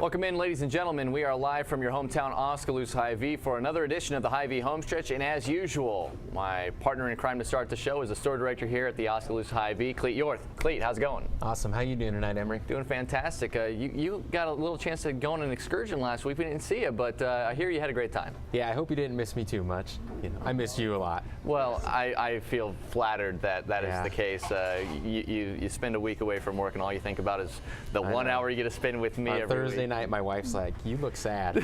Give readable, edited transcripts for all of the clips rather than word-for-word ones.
Welcome in, ladies and gentlemen. We are live from your hometown Oskaloosa Hy-Vee for another edition of the Hy-Vee Homestretch. And as usual, my partner in crime to start the show is the store director here at the Oskaloosa Hy-Vee, Cleet Yorth. Cleet, how's it going? Awesome. How you doing tonight, Emery? Doing fantastic. You got a little chance to go on an excursion last week. We didn't see you, but I hear you had a great time. Yeah, I hope you didn't miss me too much. You know, I missed you a lot. Well, I feel flattered that is the case. You spend a week away from work, and all you think about is the 1 hour you get to spend with me on every Thursday week. night, my wife's like, "You look sad."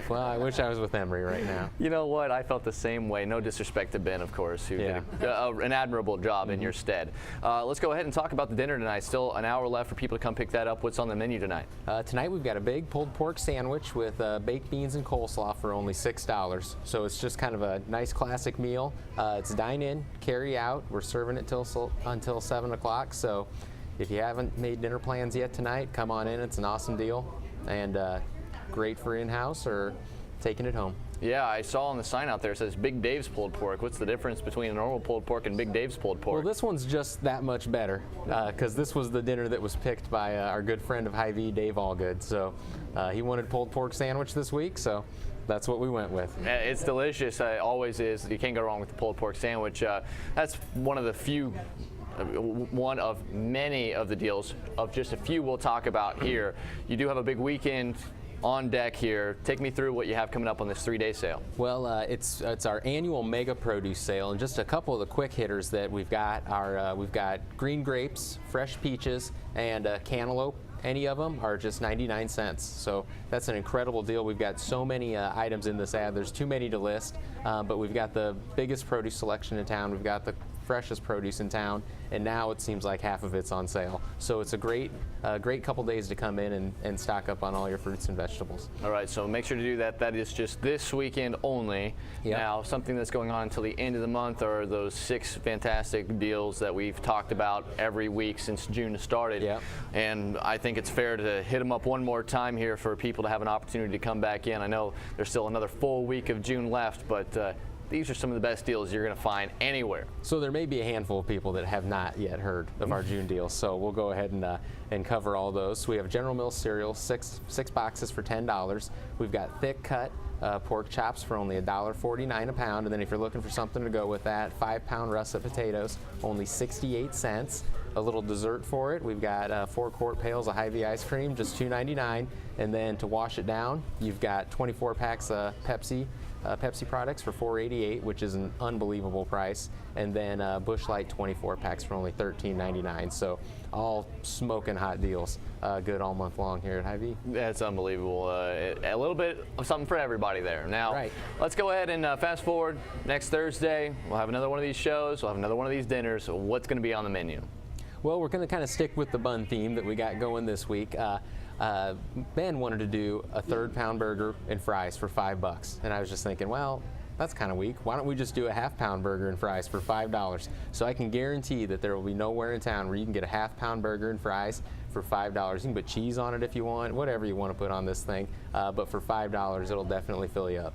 Well, I wish I was with Emery right now. You know what? I felt the same way. No disrespect to Ben, of course, who did an admirable job in your stead. Let's go ahead and talk about the dinner tonight. Still an hour left for people to come pick that up. What's on the menu tonight? Tonight we've got a big pulled pork sandwich with baked beans and coleslaw for only $6. So it's just kind of a nice classic meal. It's dine in, carry out. We're serving it until 7 o'clock. So if you haven't made dinner plans yet tonight, come on in. It's an awesome deal and great for in-house or taking it home. Yeah, I saw on the sign out there it says Big Dave's pulled pork. What's the difference between a normal pulled pork and Big Dave's pulled pork? Well, this one's just that much better because this was the dinner that was picked by our good friend of Hy-Vee, Dave Allgood. So he wanted pulled pork sandwich this week, so that's what we went with. It's delicious. It always is. You can't go wrong with the pulled pork sandwich. That's one of the few, one of many of the deals, of just a few we'll talk about here. You do have a big weekend on deck here. Take me through what you have coming up on this 3-day sale. Well, it's our annual mega produce sale, and just a couple of the quick hitters that we've got are we've got green grapes, fresh peaches, and cantaloupe. Any of them are just 99 cents. So that's an incredible deal. We've got so many items in this ad. There's too many to list, but we've got the biggest produce selection in town. We've got the freshest produce in town, and now it seems like half of it's on sale. So it's a great couple days to come in and stock up on all your fruits and vegetables. All right, so make sure to do that. That is just this weekend only. Yep. Now, something that's going on until the end of the month are those 6 fantastic deals that we've talked about every week since June started. Yep. And I think it's fair to hit them up one more time here for people to have an opportunity to come back in. I know there's still another full week of June left, but these are some of the best deals you're going to find anywhere. So there may be a handful of people that have not yet heard of our June deals, so we'll go ahead and cover all those. So we have General Mills cereal, six boxes for $10. We've got thick cut pork chops for only $1.49 a pound, and then if you're looking for something to go with that, 5-pound russet potatoes, only 68 cents. A little dessert for it. We've got 4 quart pails of Hy-Vee ice cream, just $2.99, and then to wash it down, you've got 24 packs of Pepsi products for $4.88, which is an unbelievable price, and then Busch Light 24 packs for only $13.99. So all smoking hot deals, good all month long here at Hy-Vee. That's unbelievable. A little bit of something for everybody there. Now, Let's go ahead and fast forward. Next Thursday, we'll have another one of these shows. We'll have another one of these dinners. What's going to be on the menu? Well, we're going to kind of stick with the bun theme that we got going this week. Ben wanted to do a 3rd-pound burger and fries for $5, and I was just thinking, well, that's kind of weak. Why don't we just do a 1/2-pound burger and fries for $5? So I can guarantee that there will be nowhere in town where you can get a 1/2-pound burger and fries for $5. You can put cheese on it if you want, whatever you want to put on this thing, but for $5, it'll definitely fill you up.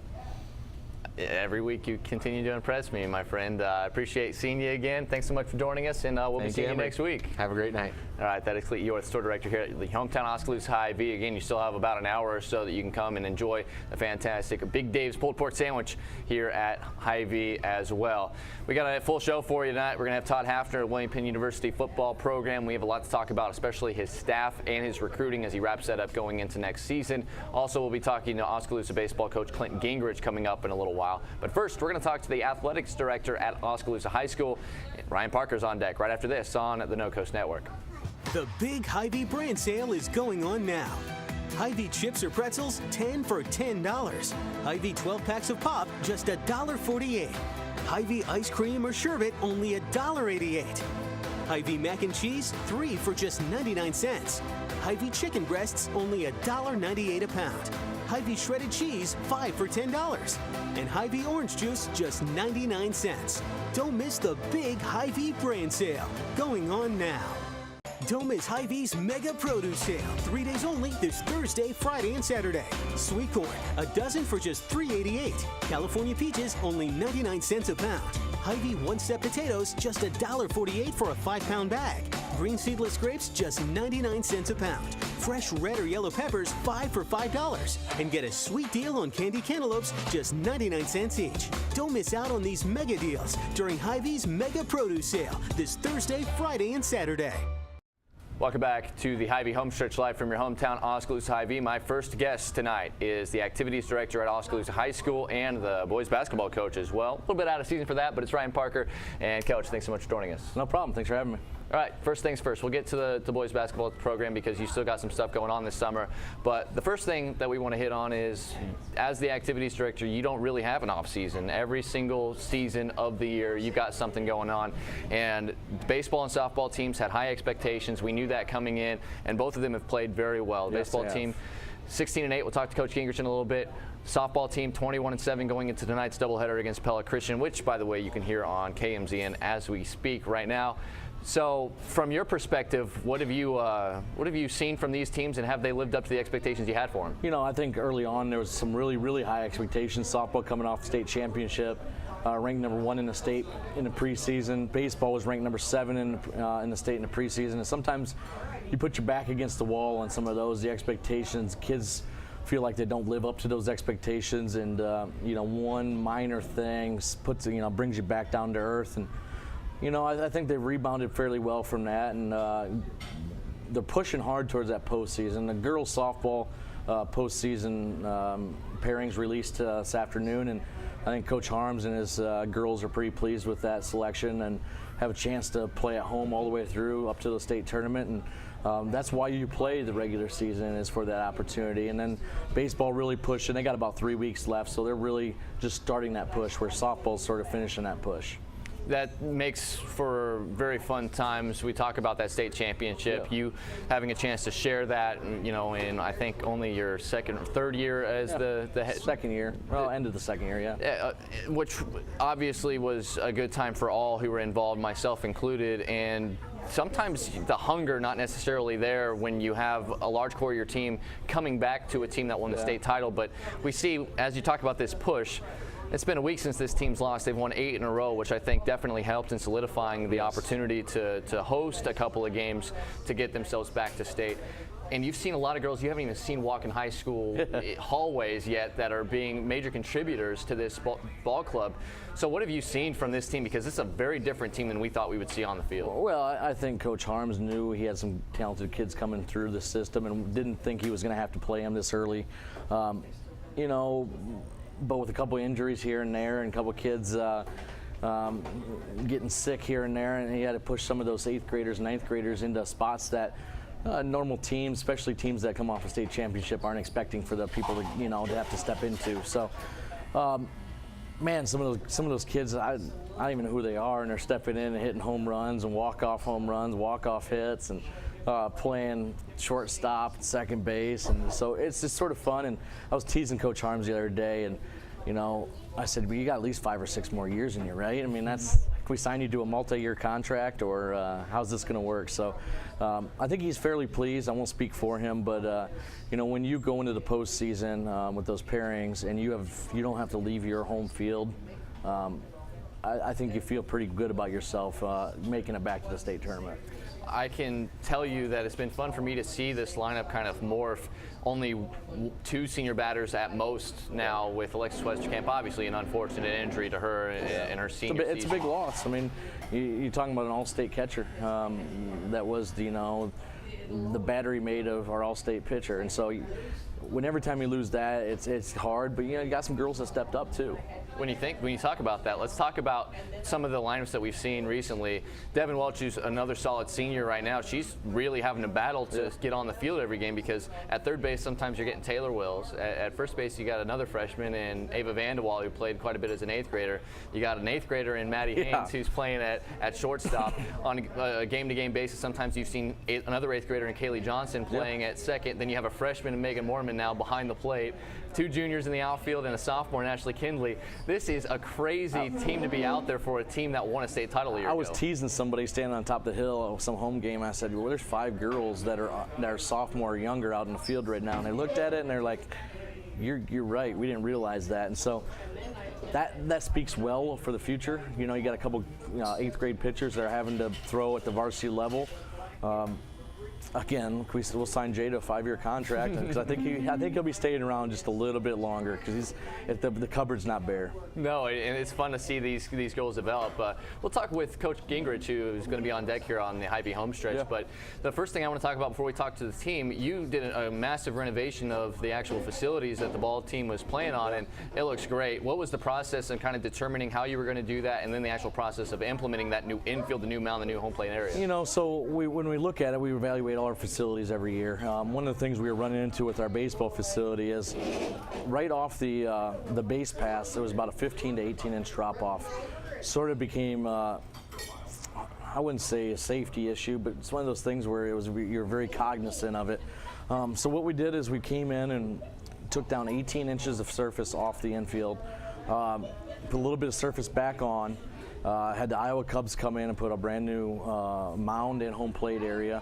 Every week you continue to impress me, my friend. I appreciate seeing you again. Thanks so much for joining us, and we'll be seeing you next week. Have a great night. All right, that is Cleet Yorth, store director here at the hometown Oskaloosa Hy-Vee. Again, you still have about an hour or so that you can come and enjoy a fantastic Big Dave's pulled pork sandwich here at Hy-Vee as well. We got a full show for you tonight. We're going to have Todd Hafner of William Penn University football program. We have a lot to talk about, especially his staff and his recruiting as he wraps that up going into next season. Also, we'll be talking to Oskaloosa baseball coach Clinton Gingrich coming up in a little while. But first, we're going to talk to the athletics director at Oskaloosa High School. Ryan Parker's on deck right after this on the No Coast Network. The big Hy-Vee brand sale is going on now. Hy-Vee chips or pretzels, 10 for $10. Hy-Vee 12 packs of pop, just $1.48. Hy-Vee ice cream or sherbet, only $1.88. Hy-Vee mac and cheese, 3 for just 99 cents. Hy-Vee chicken breasts, only $1.98 a pound. Hy-Vee shredded cheese, 5 for $10. And Hy-Vee orange juice, just 99 cents. Don't miss the big Hy-Vee brand sale, going on now. Don't miss Hy-Vee's Mega Produce Sale. 3 days only this Thursday, Friday, and Saturday. Sweet corn, a dozen for just $3.88. California peaches, only 99 cents a pound. Hy-Vee one-step potatoes, just $1.48 for a 5-pound bag. Green seedless grapes, just 99 cents a pound. Fresh red or yellow peppers, 5 for $5. And get a sweet deal on candy cantaloupes, just 99 cents each. Don't miss out on these mega deals during Hy-Vee's Mega Produce Sale this Thursday, Friday, and Saturday. Welcome back to the Hy-Vee Homestretch live from your hometown, Oskaloosa Hy-Vee. My first guest tonight is the activities director at Oskaloosa High School and the boys basketball coach as well. A little bit out of season for that, but it's Ryan Parker. And Coach, thanks so much for joining us. No problem. Thanks for having me. All right, first things first. We'll get to the boys basketball program because you still got some stuff going on this summer. But the first thing that we want to hit on is, as the activities director, you don't really have an off season. Every single season of the year, you've got something going on. And baseball and softball teams had high expectations. We knew that coming in, and both of them have played very well. The baseball team, 16-8. We'll talk to Coach Gingrich in a little bit. Softball team, 21-7, going into tonight's doubleheader against Pella Christian, which, by the way, you can hear on KMZN as we speak right now. So, from your perspective, what have you seen from these teams, and have they lived up to the expectations you had for them? You know, I think early on there was some really high expectations. Softball coming off the state championship, ranked number 1 in the state in the preseason. Baseball was ranked number 7 in the state in the preseason. And sometimes you put your back against the wall on some of those. The expectations, kids feel like they don't live up to those expectations, and you know, one minor thing brings you back down to earth. And you know, I think they've rebounded fairly well from that, and they're pushing hard towards that postseason. The girls softball postseason pairings released this afternoon, and I think Coach Harms and his girls are pretty pleased with that selection and have a chance to play at home all the way through up to the state tournament. And that's why you play the regular season, is for that opportunity. And then baseball really pushing. They got about 3 weeks left, so they're really just starting that push, where softball's sort of finishing that push. That makes for very fun times. We talk about that state championship. You having a chance to share that, you know, in I think only your second or third year as the second year. Well, end of the second year, which obviously was a good time for all who were involved, myself included. And sometimes the hunger not necessarily there when you have a large core of your team coming back to a team that won the state title. But we see, as you talk about this push, it's been a week since this team's lost. They've won 8 in a row, which I think definitely helped in solidifying the opportunity to host a couple of games to get themselves back to state. And you've seen a lot of girls you haven't even seen walk in high school hallways yet that are being major contributors to this ball club. So what have you seen from this team? Because it's a very different team than we thought we would see on the field. Well, I think Coach Harms knew he had some talented kids coming through the system and didn't think he was going to have to play them this early. You know, but with a couple injuries here and there and a couple kids getting sick here and there, and he had to push some of those 8th graders and 9th graders into spots that normal teams, especially teams that come off a state championship, aren't expecting for the people to, you know, to have to step into. So, man, some of those kids, I don't even know who they are, and they're stepping in and hitting home runs and walk-off home runs, walk-off hits, and playing shortstop, second base, and so it's just sort of fun. And I was teasing Coach Harms the other day, and you know, I said, well, you got at least 5 or 6 more years in you, right? I mean, can we sign you to a multi-year contract, or how's this going to work? So I think he's fairly pleased. I won't speak for him, but you know, when you go into the postseason with those pairings and you don't have to leave your home field, I think you feel pretty good about yourself making it back to the state tournament. I can tell you that it's been fun for me to see this lineup kind of morph. Only 2 senior batters at most now, with Alexis Westerkamp, obviously an unfortunate injury to her in her senior season. It's a big loss. I mean, you're talking about an all-state catcher that was, you know, the battery mate of our all-state pitcher. And so every time you lose that, it's hard, but you know, you got some girls that stepped up too. When you talk about that, let's talk about some of the lineups that we've seen recently. Devin Welch, who's another solid senior right now, she's really having to battle to get on the field every game, because at third base sometimes you're getting Taylor Wills. At first base you got another freshman in Ava Vanderwall, who played quite a bit as an 8th grader. You got an 8th grader in Maddie Haynes, who's playing at shortstop on a game-to-game basis. Sometimes you've seen another 8th grader in Kaylee Johnson playing at second. Then you have a freshman in Megan Mormon now behind the plate. 2 juniors in the outfield and a sophomore in Ashley Kindley. This is a crazy team to be out there for a team that won a state title a year ago. I was teasing somebody standing on top of the hill at some home game. I said, well, there's 5 girls that are sophomore or younger out in the field right now. And they looked at it and they're like, you're right. We didn't realize that. And so that speaks well for the future. You know, you got a couple 8th grade pitchers that are having to throw at the varsity level. Again, we'll sign Jay to a 5-year contract because I think he'll be staying around just a little bit longer because the cupboard's not bare. No, and it's fun to see these goals develop. We'll talk with Coach Gingrich, who's going to be on deck here on the HyVeeHomestretch. Yeah. But the first thing I want to talk about before we talk to the team, you did a massive renovation of the actual facilities that the ball team was playing on, and it looks great. What was the process in kind of determining how you were going to do that, and then the actual process of implementing that new infield, the new mound, the new home plate area? You know, so when we look at it, we evaluate all our facilities every year. One of the things we were running into with our baseball facility is right off the base pass, there was about a 15 to 18 inch drop off. Sort of became, I wouldn't say a safety issue, but it's one of those things where you're very cognizant of it. So what we did is we came in and took down 18 inches of surface off the infield, put a little bit of surface back on. Had the Iowa Cubs come in and put a brand new mound and home plate area.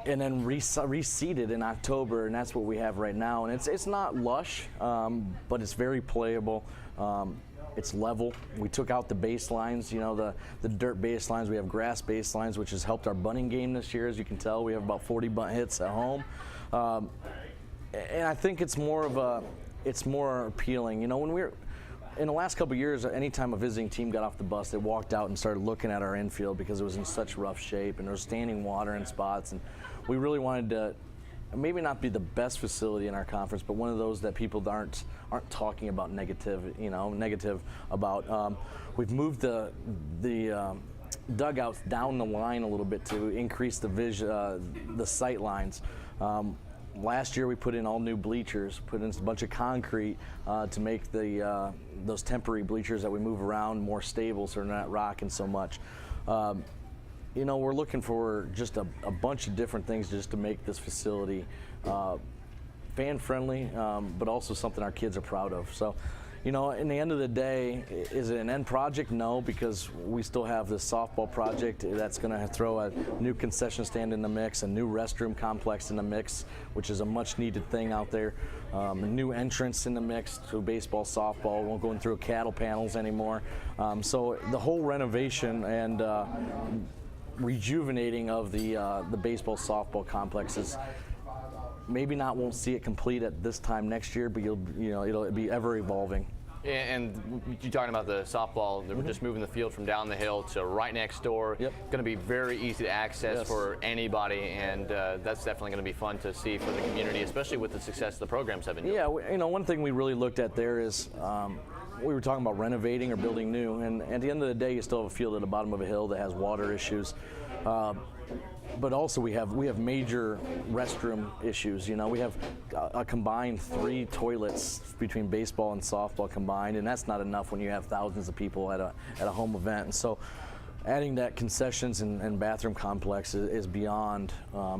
And then reseeded in October, and that's what we have right now. And it's not lush, but it's very playable. It's level. We took out the baselines, you know, the dirt baselines. We have grass baselines, which has helped our bunting game this year. As you can tell, we have about 40 bunt hits at home. And I think it's more appealing. You know, when in the last couple of years, anytime a visiting team got off the bus, they walked out and started looking at our infield because it was in such rough shape and there was standing water in spots. And we really wanted to maybe not be the best facility in our conference, but one of those that people aren't talking about negative about. We've moved the dugouts down the line a little bit to increase the sight lines. Last year we put in all new bleachers, put in a bunch of concrete to make those temporary bleachers that we move around more stable so they're not rocking so much. You know, we're looking for just a bunch of different things just to make this facility fan friendly, but also something our kids are proud of. So, you know, in the end of the day, is it an end project? No, because we still have this softball project that's going to throw a new concession stand in the mix, a new restroom complex in the mix, which is a much needed thing out there, a new entrance in the mix to baseball, softball. We won't go in through cattle panels anymore. So the whole renovation and rejuvenating of the baseball, softball complexes maybe won't see it complete at this time next year, but it'll be ever evolving. And you're talking about the softball, we're just moving the field from down the hill to right next door. Yep. Going to be very easy to access for anybody, and that's definitely going to be fun to see for the community, especially with the success the programs have been doing. Yeah, you know, one thing we really looked at there is we were talking about renovating or building new, and at the end of the day, you still have a field at the bottom of a hill that has water issues. But also we have major restroom issues. You know, we have a combined 3 toilets between baseball and softball combined, and that's not enough when you have thousands of people at a home event. And so adding that concessions and bathroom complex is beyond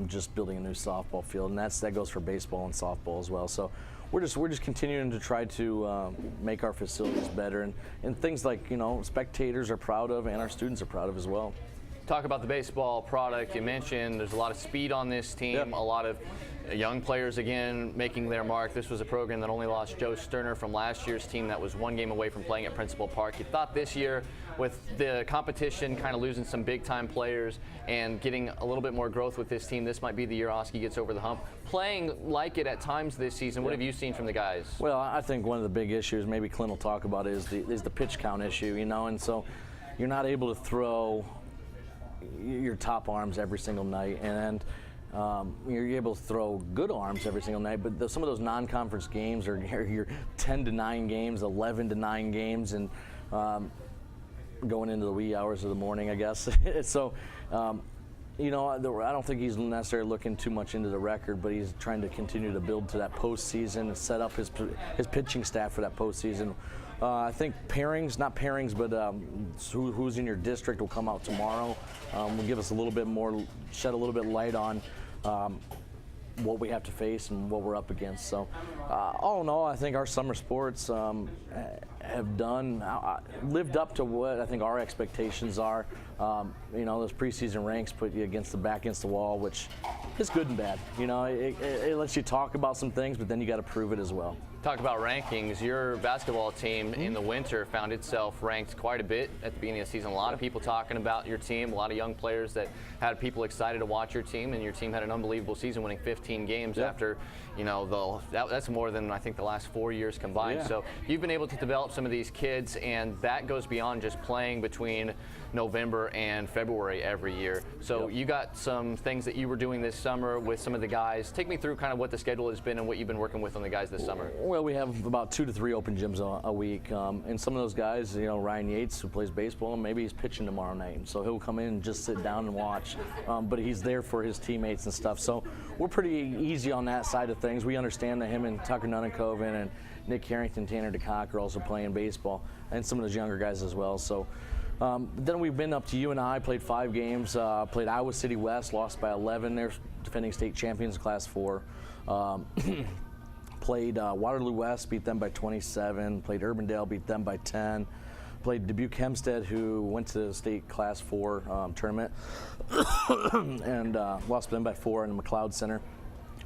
just building a new softball field, and that goes for baseball and softball as well. So we're just continuing to try to make our facilities better, and things like, you know, spectators are proud of and our students are proud of as well. Talk about the baseball product. You mentioned there's a lot of speed on this team, Yep. a lot of young players again making their mark. This was a program that only lost Joe Sterner from last year's team that was 1 game away from playing at Principal Park. You thought this year, with the competition kind of losing some big time players and getting a little bit more growth with this team, this might be the year Oski gets over the hump. Playing like it at times this season, what have you seen from the guys? Well, I think one of the big issues, maybe Clint will talk about, is the pitch count issue, you know, and so you're not able to throw your top arms every single night, and you're able to throw good arms every single night, but some of those non-conference games are your 10-9 games, 11-9 games, and going into the wee hours of the morning, I guess. So, you know, I don't think he's necessarily looking too much into the record, but he's trying to continue to build to that postseason and set up his pitching staff for that postseason. I think not pairings, but who's in your district will come out tomorrow. Will give us a little bit more, shed a little bit light on what we have to face and what we're up against. So, all in all, I think our summer sports have lived up to what I think our expectations are. You know, those preseason ranks put you back against the wall, which is good and bad. You know, it lets you talk about some things, but then you got to prove it as well. Talk about rankings. Your basketball team in the winter found itself ranked quite a bit at the beginning of the season. A lot of people talking about your team, a lot of young players that had people excited to watch your team, and your team had an unbelievable season, winning 15 games after, that's more than I think the last 4 years combined. Yeah. So you've been able to develop some of these kids, and that goes beyond just playing between November and February every year. So you got some things that you were doing this summer with some of the guys. Take me through kind of what the schedule has been and what you've been working with on the guys this summer. Well, we have about 2 to 3 open gyms a week, and some of those guys, Ryan Yates, who plays baseball, maybe he's pitching tomorrow night, and so he'll come in and just sit down and watch, but he's there for his teammates and stuff. So we're pretty easy on that side of things. We understand that him and Tucker Nunnenkoven and Nick Harrington, Tanner DeCock are also playing baseball, and some of those younger guys as well. So then we've been up to UNI, played 5 games, played Iowa City West, lost by 11. They're defending state champions in Class 4. Played Waterloo West, beat them by 27. Played Urbandale, beat them by 10. Played Dubuque Hempstead, who went to the state Class 4 tournament, and lost them by 4 in the McLeod Center.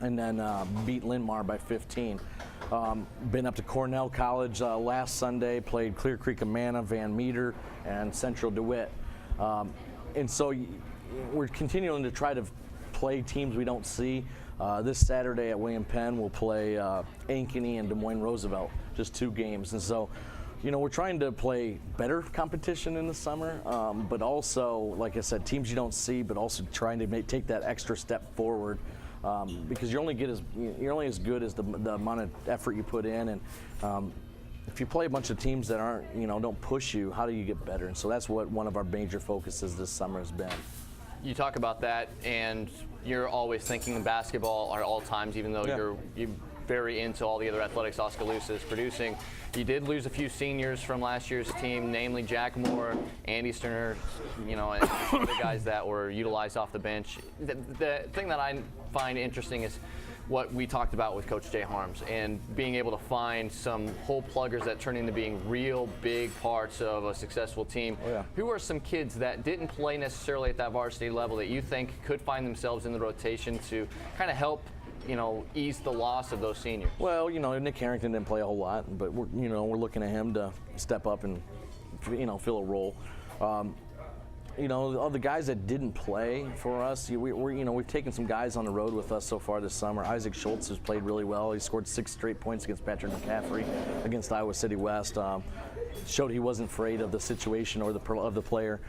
And then beat Linn-Mar by 15. Been up to Cornell College last Sunday, played Clear Creek Amana, Van Meter, and Central DeWitt. And so we're continuing to try to play teams we don't see. This Saturday at William Penn, we'll play Ankeny and Des Moines Roosevelt, just 2 games. And so, we're trying to play better competition in the summer, but also, like I said, teams you don't see, but also trying to take that extra step forward. Because you're only as good as the amount of effort you put in, and if you play a bunch of teams that aren't, don't push you, how do you get better? And so that's what one of our major focuses this summer has been. You talk about that, and you're always thinking basketball at all times, even though you're very into all the other athletics Oskaloosa is producing. You did lose a few seniors from last year's team, namely Jack Moore, Andy Sterner, and some other guys that were utilized off the bench. The thing that I find interesting is what we talked about with Coach Jay Harms and being able to find some hole pluggers that turn into being real big parts of a successful team. Who are some kids that didn't play necessarily at that varsity level that you think could find themselves in the rotation to kind of help ease the loss of those seniors? Well, Nick Harrington didn't play a whole lot, but we're looking at him to step up and fill a role. All the guys that didn't play for us, we've taken some guys on the road with us so far this summer. Isaac Schultz has played really well. He scored 6 straight points against Patrick McCaffrey against Iowa City West. Showed he wasn't afraid of the situation or of the player.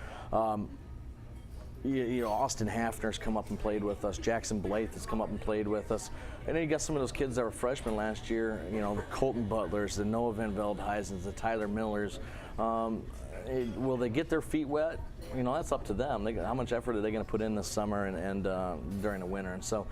Austin Hafner's come up and played with us. Jackson Blythe has come up and played with us. And then you got some of those kids that were freshmen last year, the Colton Butlers, the Noah Van Veldhuizens, the Tyler Millers. Will they get their feet wet? That's up to them. How much effort are they going to put in this summer and during the winter? And so,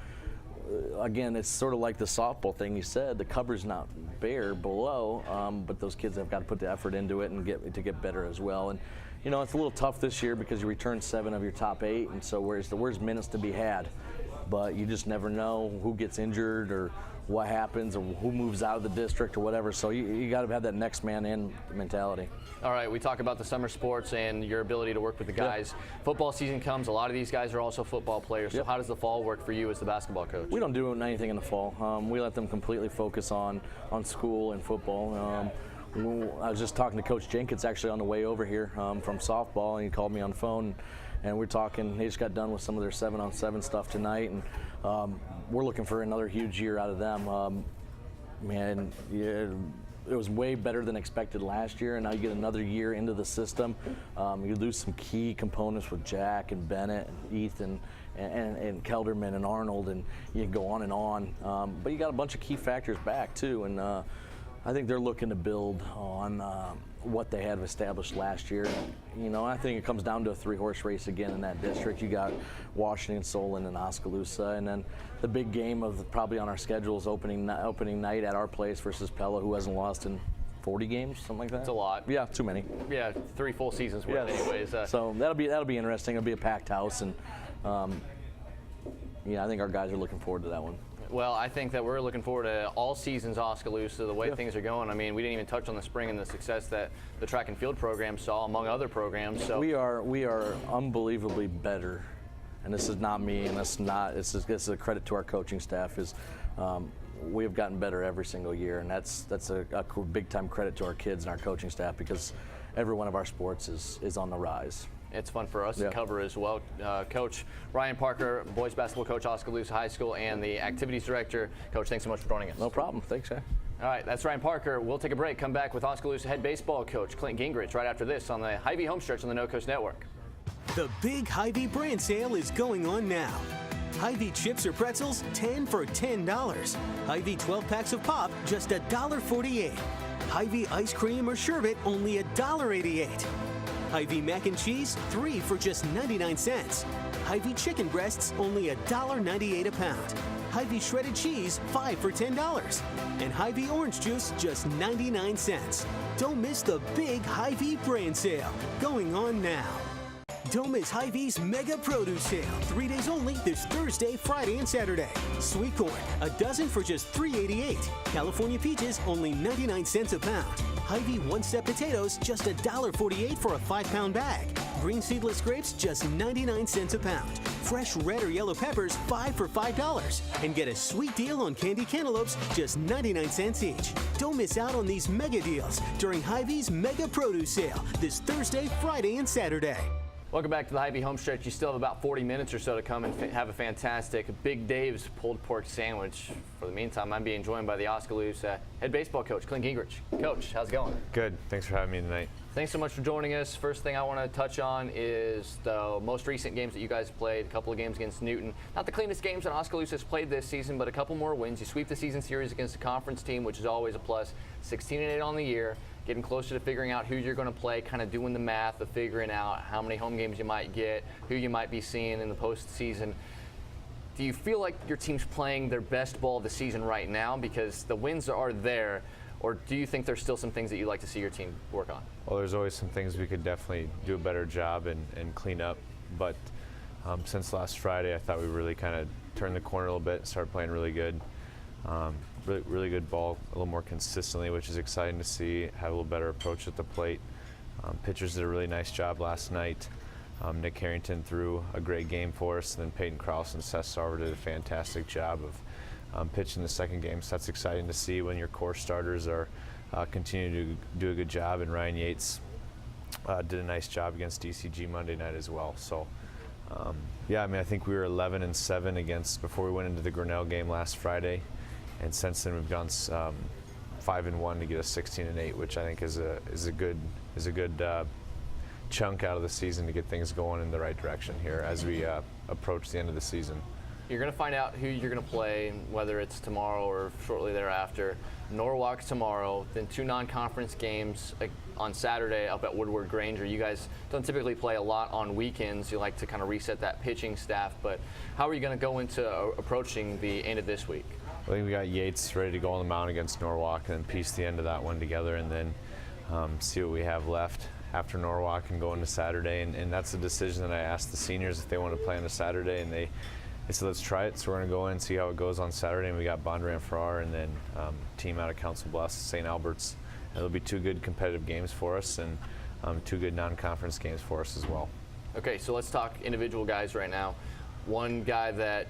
again, it's sort of like the softball thing you said. The cupboard's not bare below, but those kids have got to put the effort into it and get better as well. And it's a little tough this year because you return 7 of your top 8, and so where's minutes to be had? But you just never know who gets injured or what happens or who moves out of the district or whatever. So you got to have that next man in mentality. All right, we talk about the summer sports and your ability to work with the guys. Football season comes. A lot of these guys are also football players. So how does the fall work for you as the basketball coach? We don't do anything in the fall. We let them completely focus on school and football. I was just talking to Coach Jenkins actually on the way over here from softball, and he called me on the phone, and we're talking. They just got done with some of their 7-on-7 stuff tonight, and we're looking for another huge year out of them. It was way better than expected last year, and now you get another year into the system. You lose some key components with Jack and Bennett and Ethan and Kelderman and Arnold, and you can go on and on. But you got a bunch of key factors back too, and I think they're looking to build on what they had established last year. I think it comes down to a 3-horse race again in that district. You got Washington, Solon, and Oskaloosa, and then the big game of probably on our schedule is opening night at our place versus Pella, who hasn't lost in 40 games, something like that. It's a lot. Yeah, too many. Yeah, 3 full seasons worth, anyways. So that'll be interesting. It'll be a packed house, and I think our guys are looking forward to that one. Well, I think that we're looking forward to all seasons Oskaloosa, the way things are going. I mean, we didn't even touch on the spring and the success that the track and field program saw, among other programs. So we are unbelievably better, and this is not me, and this is a credit to our coaching staff. we have gotten better every single year, and that's a big time credit to our kids and our coaching staff, because every one of our sports is on the rise. It's fun for us to cover as well. Coach Ryan Parker, boys basketball coach, Oskaloosa High School, and the activities director. Coach, thanks so much for joining us. No problem. Thanks, Jay. All right, that's Ryan Parker. We'll take a break, come back with Oskaloosa head baseball coach Clint Gingrich right after this on the HyVeeHomestretch on the No Coast Network. The big Hy-Vee brand sale is going on now. Hy-Vee chips or pretzels, 10 for $10. Hy-Vee 12 packs of pop, just $1.48. Hy-Vee ice cream or sherbet, only $1.88. Hy-Vee mac and cheese, 3 for just 99 cents. Hy-Vee chicken breasts, only $1.98 a pound. Hy-Vee shredded cheese, 5 for $10. And Hy-Vee orange juice, just 99 cents. Don't miss the big Hy-Vee brand sale, going on now. Don't miss Hy-Vee's Mega Produce Sale. 3 days only this Thursday, Friday, and Saturday. Sweet corn, a dozen for just $3.88. California peaches, only 99 cents a pound. Hy-Vee one-step potatoes, just $1.48 for a 5-pound bag. Green seedless grapes, just 99 cents a pound. Fresh red or yellow peppers, 5 for $5. And get a sweet deal on candy cantaloupes, just 99 cents each. Don't miss out on these mega deals during Hy-Vee's Mega Produce Sale this Thursday, Friday, and Saturday. Welcome back to the Hy-Vee Homestretch. You still have about 40 minutes or so to come and have a fantastic Big Dave's pulled pork sandwich. For the meantime, I'm being joined by the Oskaloosa head baseball coach, Clint Gingrich. Coach, how's it going? Good. Thanks for having me tonight. Thanks so much for joining us. First thing I want to touch on is the most recent games that you guys played, a couple of games against Newton. Not the cleanest games that Oskaloosa has played this season, but a couple more wins. You sweep the season series against a conference team, which is always a plus. 16-8 on the year. Getting closer to figuring out who you're going to play, kind of doing the math of figuring out how many home games you might get, who you might be seeing in the postseason. Do you feel like your team's playing their best ball of the season right now because the wins are there, or do you think there's still some things that you'd like to see your team work on? Well, there's always some things we could definitely do a better job and clean up, but since last Friday, I thought we really kind of turned the corner a little bit, started playing really good. Really good ball, a little more consistently, which is exciting to see. Have a little better approach at the plate. Pitchers did a really nice job last night. Nick Harrington threw a great game for us, and then Peyton Krause and Seth Sarver did a fantastic job of pitching the second game. So that's exciting to see when your core starters are continuing to do a good job. And Ryan Yates did a nice job against DCG Monday night as well. So. Yeah, I mean, I think we were 11-7 before we went into the Grinnell game last Friday, and since then we've gone 5-1 to get a 16-8, which I think is a good chunk out of the season to get things going in the right direction here as we approach the end of the season. You're going to find out who you're going to play, whether it's tomorrow or shortly thereafter. Norwalk tomorrow, then 2 non-conference games on Saturday up at Woodward Granger. You guys don't typically play a lot on weekends. You like to kind of reset that pitching staff, but how are you going to go into approaching the end of this week? I think we got Yates ready to go on the mound against Norwalk and then piece the end of that one together and then see what we have left after Norwalk and go into Saturday. And that's a decision that I asked the seniors if they want to play on a Saturday, and they said, let's try it. So we're going to go in and see how it goes on Saturday. And we got Bondurant Farrar and then team out of Council Bluffs, St. Albert's. And it'll be 2 good competitive games for us and 2 good non-conference games for us as well. Okay, so let's talk individual guys right now. One guy that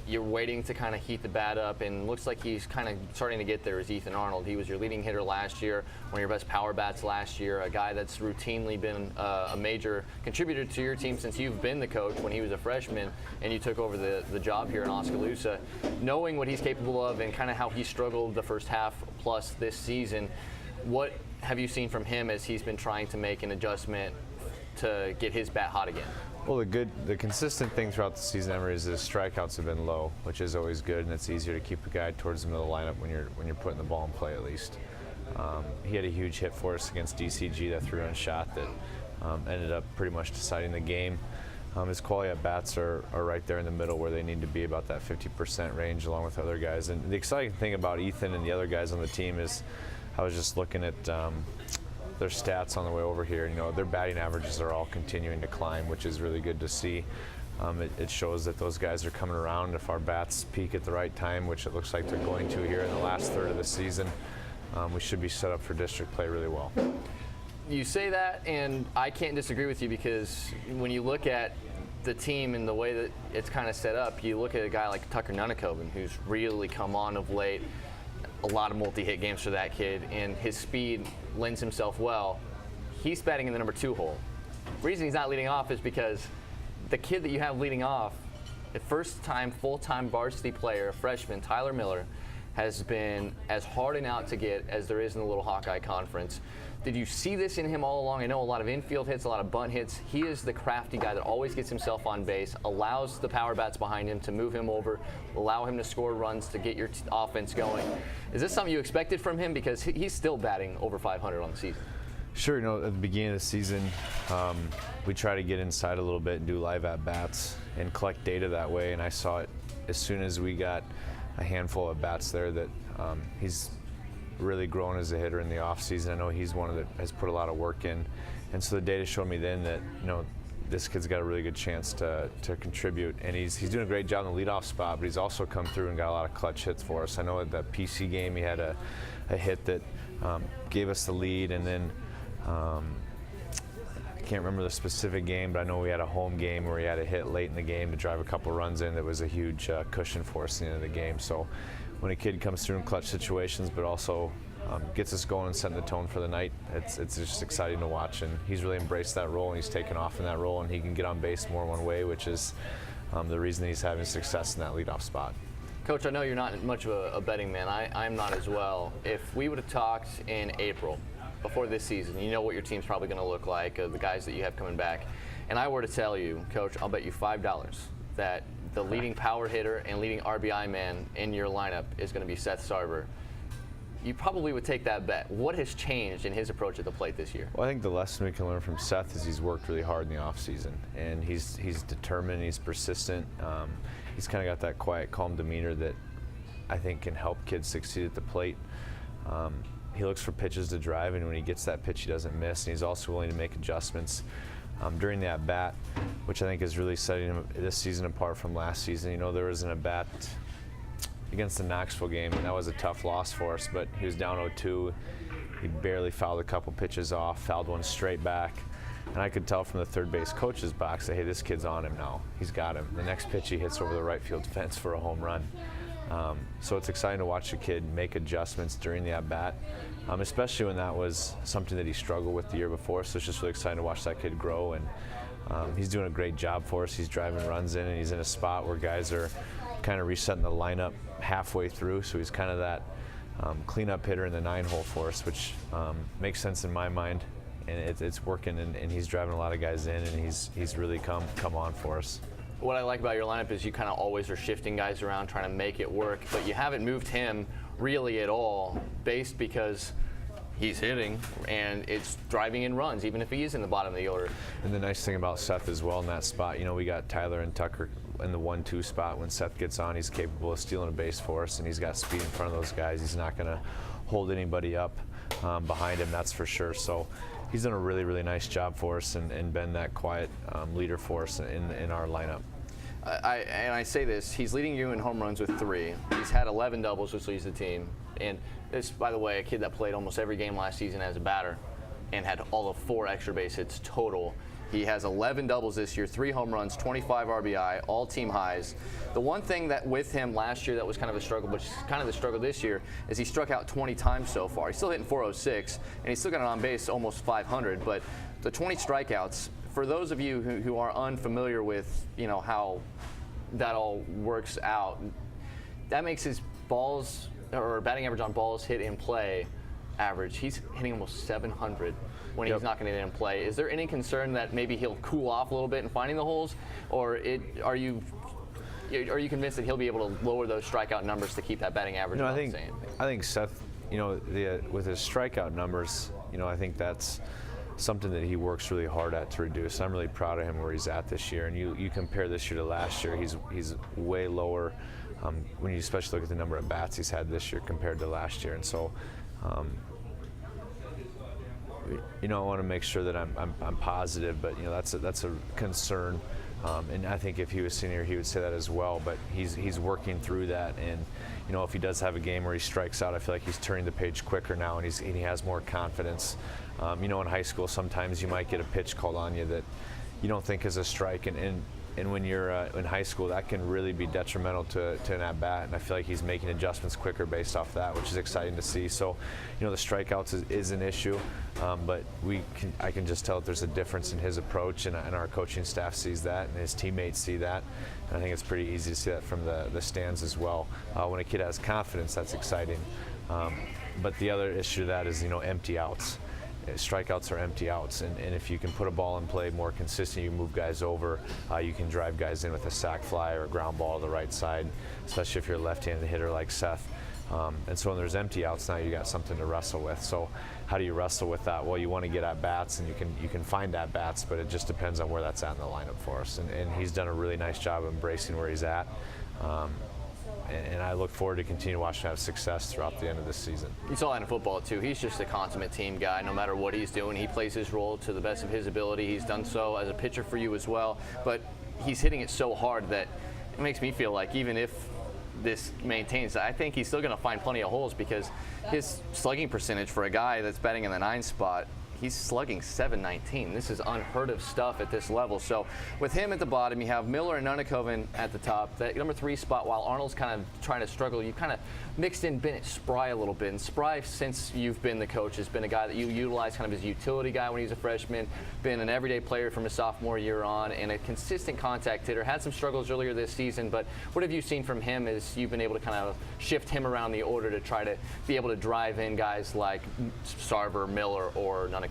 you're waiting to kind of heat the bat up and looks like he's kind of starting to get there is Ethan Arnold. He was your leading hitter last year, one of your best power bats last year, a guy that's routinely been a major contributor to your team since you've been the coach when he was a freshman and you took over the job here in Oskaloosa. Knowing what he's capable of and kind of how he struggled the first half plus this season, what have you seen from him as he's been trying to make an adjustment to get his bat hot again? Well, the consistent thing throughout the season, Emery, is his strikeouts have been low, which is always good, and it's easier to keep a guy towards the middle of the lineup when you're putting the ball in play at least. He had a huge hit for us against DCG, that 3-run shot that ended up pretty much deciding the game. His quality at bats are right there in the middle where they need to be, about that 50% range along with other guys. And the exciting thing about Ethan and the other guys on the team is I was just looking at their stats on the way over here. You know, their batting averages are all continuing to climb, which is really good to see. It shows that those guys are coming around. If our bats peak at the right time, which it looks like they're going to here in the last third of the season, we should be set up for district play really well. You say that, and I can't disagree with you because when you look at the team and the way that it's kind of set up, you look at a guy like Tucker Nunnikoven, who's really come on of late. A lot of multi-hit games for that kid, and his speed lends himself well. He's batting in the number 2 hole. The reason he's not leading off is because the kid that you have leading off, the first-time full-time varsity player, a freshman, Tyler Miller, has been as hard and out to get as there is in the Little Hawkeye Conference. Did you see this in him all along? I know a lot of infield hits, a lot of bunt hits. He is the crafty guy that always gets himself on base, allows the power bats behind him to move him over, allow him to score runs to get your offense going. Is this something you expected from him? Because he's still batting over 500 on the season. Sure, at the beginning of the season, we try to get inside a little bit and do live at-bats and collect data that way, and I saw it as soon as we got a handful of bats there that he's really grown as a hitter in the offseason. I know he's one that has put a lot of work in, and so the data showed me then that this kid's got a really good chance to contribute, and he's doing a great job in the leadoff spot, but he's also come through and got a lot of clutch hits for us. I know at that PC game he had a hit that gave us the lead, and then I can't remember the specific game, but I know we had a home game where he had a hit late in the game to drive a couple runs in that was a huge cushion for us at the end of the game. So when a kid comes through in clutch situations, but also gets us going and setting the tone for the night, it's just exciting to watch. And he's really embraced that role, and he's taken off in that role, and he can get on base more one way, which is the reason he's having success in that leadoff spot. Coach, I know you're not much of a betting man. I'm not as well. If we would have talked in April, before this season, you know what your team's probably going to look like, the guys that you have coming back, and I were to tell you, Coach, I'll bet you $5 that the leading power hitter and leading RBI man in your lineup is going to be Seth Sarver, you probably would take that bet. What has changed in his approach at the plate this year? Well, I think the lesson we can learn from Seth is he's worked really hard in the offseason, and he's determined, he's persistent. He's kind of got that quiet, calm demeanor that I think can help kids succeed at the plate. He looks for pitches to drive, and when he gets that pitch, he doesn't miss, and he's also willing to make adjustments during the at-bat, which I think is really setting him this season apart from last season. There was an at-bat against the Knoxville game, and that was a tough loss for us, but he was down 0-2. He barely fouled a couple pitches off, fouled one straight back, and I could tell from the third base coach's box that, hey, this kid's on him now. He's got him. The next pitch he hits over the right field fence for a home run. So it's exciting to watch the kid make adjustments during the at-bat, especially when that was something that he struggled with the year before. So it's just really exciting to watch that kid grow, and he's doing a great job for us. He's driving runs in, and he's in a spot where guys are kind of resetting the lineup halfway through. So he's kind of that cleanup hitter in the 9-hole for us, which makes sense in my mind, and it's working, and he's driving a lot of guys in, and he's really come on for us. What I like about your lineup is you kind of always are shifting guys around, trying to make it work, but you haven't moved him really at all, based because he's hitting and it's driving in runs, even if he is in the bottom of the order. And the nice thing about Seth as well in that spot, we got Tyler and Tucker in the 1-2 spot. When Seth gets on, he's capable of stealing a base for us, and he's got speed in front of those guys. He's not going to hold anybody up behind him, that's for sure. So he's done a really, really nice job for us and been that quiet leader for us in our lineup. I say this, he's leading you in home runs with 3. He's had 11 doubles, which leads the team. And this, by the way, a kid that played almost every game last season as a batter and had all of 4 extra base hits total. He has 11 doubles this year, 3 home runs, 25 RBI, all team highs. The one thing that with him last year that was kind of a struggle, but kind of the struggle this year, is he struck out 20 times so far. He's still hitting 406, and he's still got an on base almost 500, but the 20 strikeouts, for those of you who are unfamiliar with how that all works out, that makes his balls, or batting average on balls hit in play average. He's hitting almost 700 when he's not going to hit in play. Is there any concern that maybe he'll cool off a little bit in finding the holes, or are you convinced that he'll be able to lower those strikeout numbers to keep that batting average about the same? I think Seth, with his strikeout numbers, I think that's something that he works really hard at to reduce. I'm really proud of him where he's at this year, and you compare this year to last year, he's way lower when you especially look at the number of bats he's had this year compared to last year. And so I want to make sure that I'm positive, but that's a concern, and I think if he was sitting here, he would say that as well. But he's working through that, and if he does have a game where he strikes out, I feel like he's turning the page quicker now, and he has more confidence. In high school, sometimes you might get a pitch called on you that you don't think is a strike, and And when you're in high school, that can really be detrimental to an at-bat, and I feel like he's making adjustments quicker based off that, which is exciting to see. So, the strikeouts is an issue, but I can just tell that there's a difference in his approach, and our coaching staff sees that, and his teammates see that. And I think it's pretty easy to see that from the stands as well. When a kid has confidence, that's exciting. But the other issue to that is, empty outs. Strikeouts are empty outs, and if you can put a ball in play more consistent, you move guys over, you can drive guys in with a sac fly or a ground ball to the right side, especially if you're a left-handed hitter like Seth. And so when there's empty outs, now you got something to wrestle with. So how do you wrestle with that? Well, you want to get at bats, and you can find at bats, but it just depends on where that's at in the lineup for us. And he's done a really nice job of embracing where he's at. And I look forward to continue to watch him have success throughout the end of this season. You saw that in football too. He's just a consummate team guy. No matter what he's doing, he plays his role to the best of his ability. He's done so as a pitcher for you as well. But he's hitting it so hard that it makes me feel like even if this maintains, I think he's still going to find plenty of holes, because his slugging percentage for a guy that's batting in the 9 spot, he's slugging .719. This is unheard of stuff at this level. So with him at the bottom, you have Miller and Nunnekoven at the top. That number 3 spot, while Arnold's kind of trying to struggle, you kind of mixed in Bennett Spry a little bit. And Spry, since you've been the coach, has been a guy that you utilize kind of as a utility guy when he's a freshman, been an everyday player from his sophomore year on, and a consistent contact hitter. Had some struggles earlier this season, but what have you seen from him as you've been able to kind of shift him around the order to try to be able to drive in guys like Sarver, Miller, or Nunnekoven?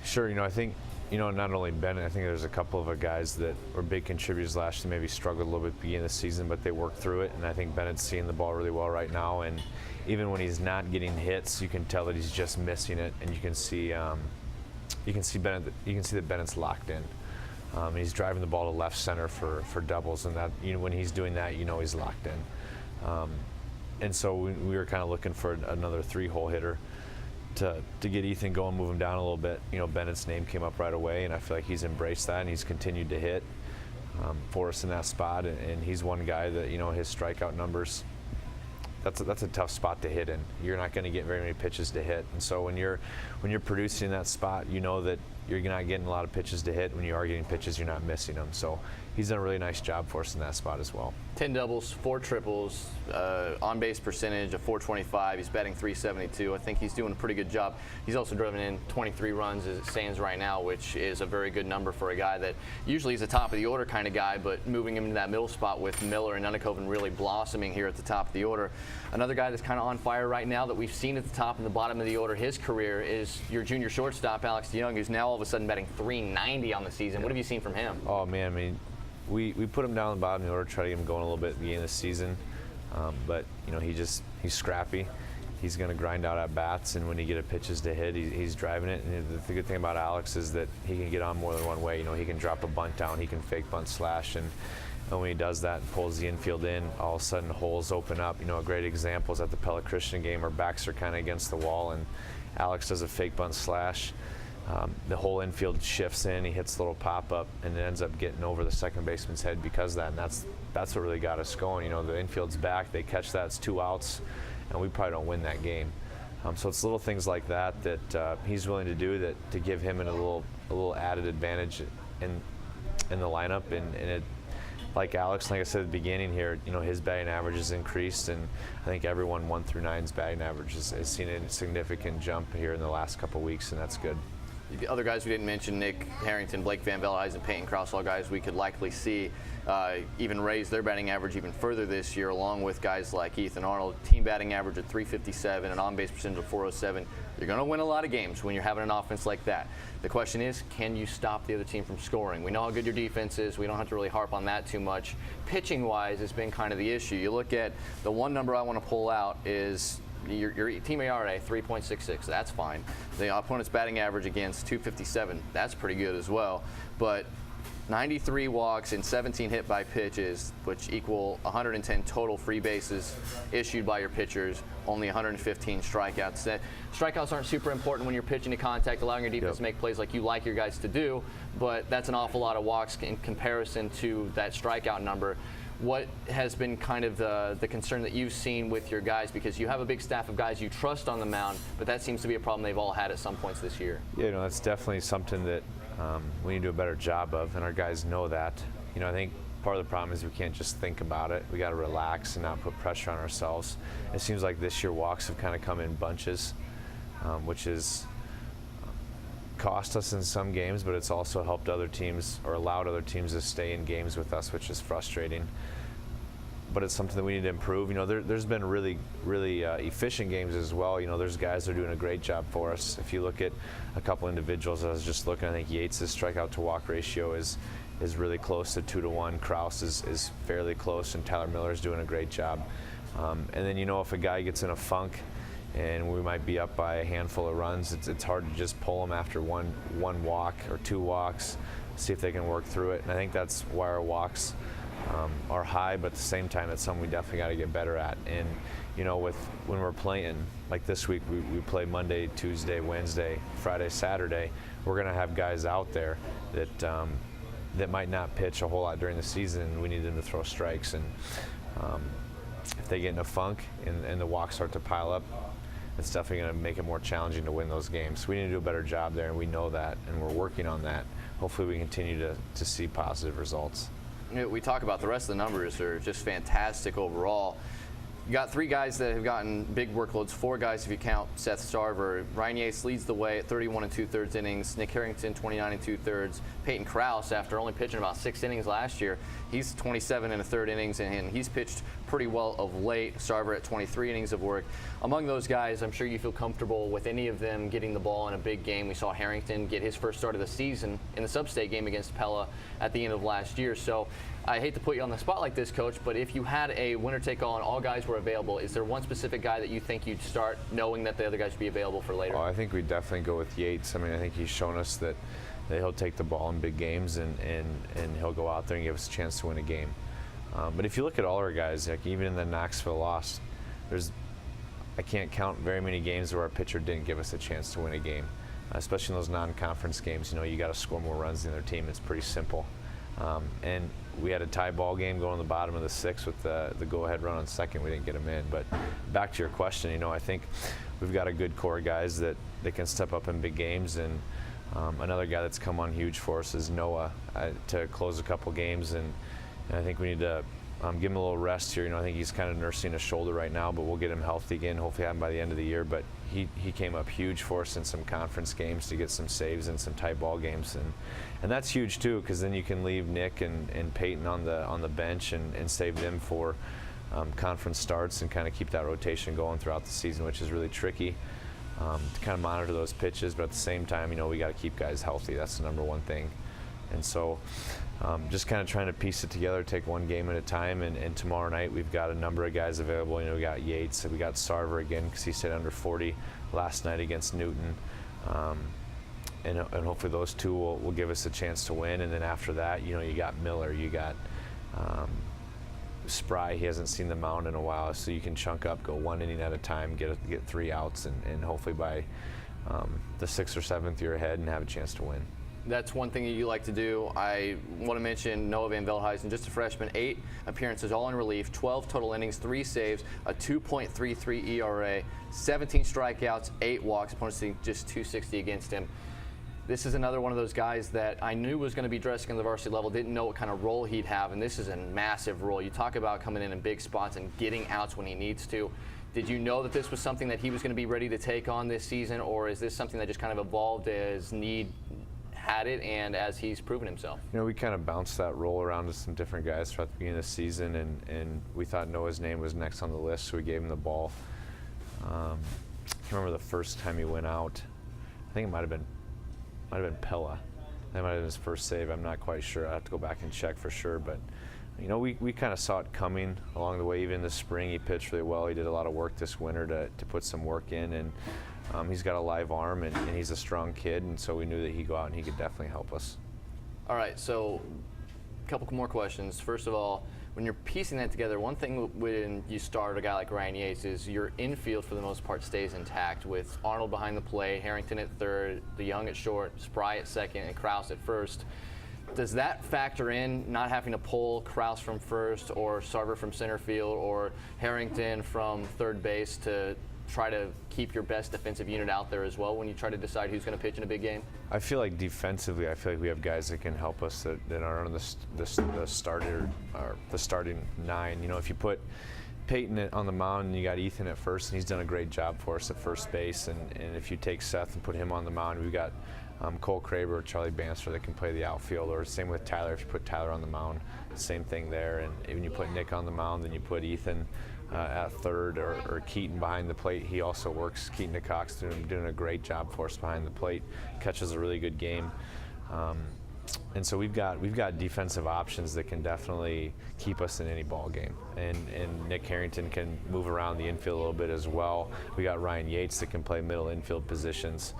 Sure, I think, not only Bennett, I think there's a couple of guys that were big contributors last year, maybe struggled a little bit at the beginning of the season, but they worked through it, and I think Bennett's seeing the ball really well right now, and even when he's not getting hits, you can tell that he's just missing it, and you can see Bennett, you can see that Bennett's locked in. And he's driving the ball to left center for doubles, and that, when he's doing that, he's locked in. And so we were kind of looking for another 3-hole hitter to get Ethan going, move him down a little bit. Bennett's name came up right away, and I feel like he's embraced that, and he's continued to hit for us in that spot. And he's one guy that, his strikeout numbers, that's a tough spot to hit in. You're not going to get very many pitches to hit, and so when you're producing in that spot, that you're not getting a lot of pitches to hit. When you are getting pitches, you're not missing them. So he's done a really nice job for us in that spot as well. 10 doubles, 4 triples, on-base percentage of .425. He's batting .372. I think he's doing a pretty good job. He's also driven in 23 runs as it stands right now, which is a very good number for a guy that usually is a top-of-the-order kind of guy, but moving him into that middle spot with Miller and Nunnekoven really blossoming here at the top of the order. Another guy that's kind of on fire right now that we've seen at the top and the bottom of the order his career is your junior shortstop, Alex DeYoung, who's now all of a sudden batting .390 on the season. What have you seen from him? Oh, man, we put him down the bottom in order to try to get him going a little bit at the beginning of the season, but he's scrappy. He's going to grind out at bats, and when he gets pitches to hit, he's driving it. And the good thing about Alex is that he can get on more than one way. He can drop a bunt down, he can fake bunt slash, and when he does that and pulls the infield in, all of a sudden holes open up. A great example is at the Pella Christian game where backs are kind of against the wall, and Alex does a fake bunt slash. The whole infield shifts in, he hits the little pop-up, and it ends up getting over the second baseman's head because of that, and that's what really got us going. The infield's back, they catch that, it's 2 outs, and we probably don't win that game. So it's little things like that he's willing to do that to give him a little added advantage in the lineup, and it, like Alex, like I said at the beginning here, his batting average has increased, and I think everyone 1 through 9's batting average has seen a significant jump here in the last couple of weeks, and that's good. The other guys we didn't mention, Nick Harrington, Blake Van Velheisen, Peyton Cross, all guys we could likely see even raise their batting average even further this year, along with guys like Ethan Arnold. Team batting average at .357, an on-base percentage of .407. You're going to win a lot of games when you're having an offense like that. The question is, can you stop the other team from scoring? We know how good your defense is. We don't have to really harp on that too much. Pitching-wise has been kind of the issue. You look at the one number I want to pull out is your team ERA, 3.66. That's fine. The opponent's batting average against .257. That's pretty good as well. But 93 walks and 17 hit by pitches, which equal 110 total free bases issued by your pitchers, only 115 strikeouts. Strikeouts aren't super important when you're pitching to contact, allowing your defense to make plays like you like your guys to do, but that's an awful lot of walks in comparison to that strikeout number. What has been kind of the concern that you've seen with your guys, because you have a big staff of guys you trust on the mound, but that seems to be a problem they've all had at some points this year? Yeah, that's definitely something that we need to do a better job of, and our guys know that. I think part of the problem is we can't just think about it. We got to relax and not put pressure on ourselves. It seems like this year walks have kind of come in bunches, which is cost us in some games, but it's also helped other teams or allowed other teams to stay in games with us, which is frustrating. But it's something that we need to improve. There's been really efficient games as well. There's guys that are doing a great job for us. If you look at a couple individuals, I was just looking, I think Yates' strikeout to walk ratio is really close to 2-to-1. Kraus is fairly close, and Tyler Miller's doing a great job. And then if a guy gets in a funk and we might be up by a handful of runs, it's hard to just pull them after one walk or 2 walks, see if they can work through it. And I think that's why our walks are high, but at the same time, it's something we definitely got to get better at. And when we're playing, like this week, we play Monday, Tuesday, Wednesday, Friday, Saturday. We're going to have guys out there that might not pitch a whole lot during the season. We need them to throw strikes, and if they get in a funk and the walks start to pile up, it's definitely going to make it more challenging to win those games. We need to do a better job there, and we know that, and we're working on that. Hopefully we continue to see positive results. We talk about the rest of the numbers are just fantastic overall. You got 3 guys that have gotten big workloads, 4 guys if you count Seth Sarver. Ryan Yates leads the way at 31 2/3 innings. Nick Harrington 29 2/3. Peyton Kraus, after only pitching about 6 innings last year, he's 27 1/3 innings, and he's pitched pretty well of late. Sarver at 23 innings of work. Among those guys, I'm sure you feel comfortable with any of them getting the ball in a big game. We saw Harrington get his first start of the season in the sub-state game against Pella at the end of last year. So I hate to put you on the spot like this, Coach, but if you had a winner-take-all and all guys were available, is there one specific guy that you think you'd start knowing that the other guys would be available for later? Oh, I think we'd definitely go with Yates. I think he's shown us that he'll take the ball in big games and he'll go out there and give us a chance to win a game. But if you look at all our guys, like even in the Knoxville loss, I can't count very many games where our pitcher didn't give us a chance to win a game, especially in those non-conference games. You got to score more runs than the other team. It's pretty simple. And we had a tie ball game going in the bottom of the 6th with the go-ahead run on second. We didn't get them in. But back to your question, I think we've got a good core of guys that can step up in big games. And another guy that's come on huge for us is Noah to close a couple games. And I think we need to give him a little rest here. I think he's kind of nursing a shoulder right now, but we'll get him healthy again, hopefully have him by the end of the year. But he came up huge for us in some conference games to get some saves in some tie ball games. And that's huge too, because then you can leave Nick and Peyton on the bench and save them for conference starts and kind of keep that rotation going throughout the season, which is really tricky to kind of monitor those pitches. But at the same time, we got to keep guys healthy. That's the number one thing. And so just kind of trying to piece it together, take one game at a time. And tomorrow night we've got a number of guys available. We got Yates, we got Sarver again because he stayed under 40 last night against Newton. And hopefully those 2 will give us a chance to win. And then after that, you got Miller, you got Spry. He hasn't seen the mound in a while, so you can chunk up, go 1 inning at a time, get 3 outs, and hopefully by the 6th or 7th you're ahead and have a chance to win. That's one thing that you like to do. I want to mention Noah Van Velhuizen, just a freshman, 8 appearances, all in relief, 12 total innings, 3 saves, a 2.33 ERA, 17 strikeouts, 8 walks, opponents hitting just .260 against him. This is another one of those guys that I knew was going to be dressing on the varsity level, didn't know what kind of role he'd have, and this is a massive role. You talk about coming in big spots and getting outs when he needs to. Did you know that this was something that he was going to be ready to take on this season, or is this something that just kind of evolved as need had it and as he's proven himself? We kind of bounced that role around to some different guys throughout the beginning of the season, and we thought Noah's name was next on the list, so we gave him the ball. I can't remember the first time he went out. I think it might have been Pella. That might have been his first save. I'm not quite sure. I have to go back and check for sure. But we kind of saw it coming along the way. Even this spring, he pitched really well. He did a lot of work this winter to put some work in, and he's got a live arm, and he's a strong kid, and so we knew that he'd go out and he could definitely help us. All right, so a couple more questions. First of all, when you're piecing that together, one thing when you start a guy like Ryan Yates is your infield for the most part stays intact with Arnold behind the plate, Harrington at third, DeYoung at short, Spry at second, and Kraus at first. Does that factor in not having to pull Kraus from first or Sarver from center field or Harrington from third base to try to keep your best defensive unit out there as well when you try to decide who's going to pitch in a big game? I feel like defensively, I feel like we have guys that can help us that are on the starting 9. You know, if you put Peyton on the mound and you got Ethan at first, and he's done a great job for us at first base. And if you take Seth and put him on the mound, we've got Cole Kraber or Charlie Bannister that can play the outfield, or same with Tyler. If you put Tyler on the mound, same thing there. And when you put Nick on the mound, then you put Ethan at third, or Keaton behind the plate. He also works. Keaton DeCock's doing a great job for us behind the plate. Catches a really good game. And so we've got defensive options that can definitely keep us in any ball game. And Nick Harrington can move around the infield a little bit as well. We got Ryan Yates that can play middle infield positions.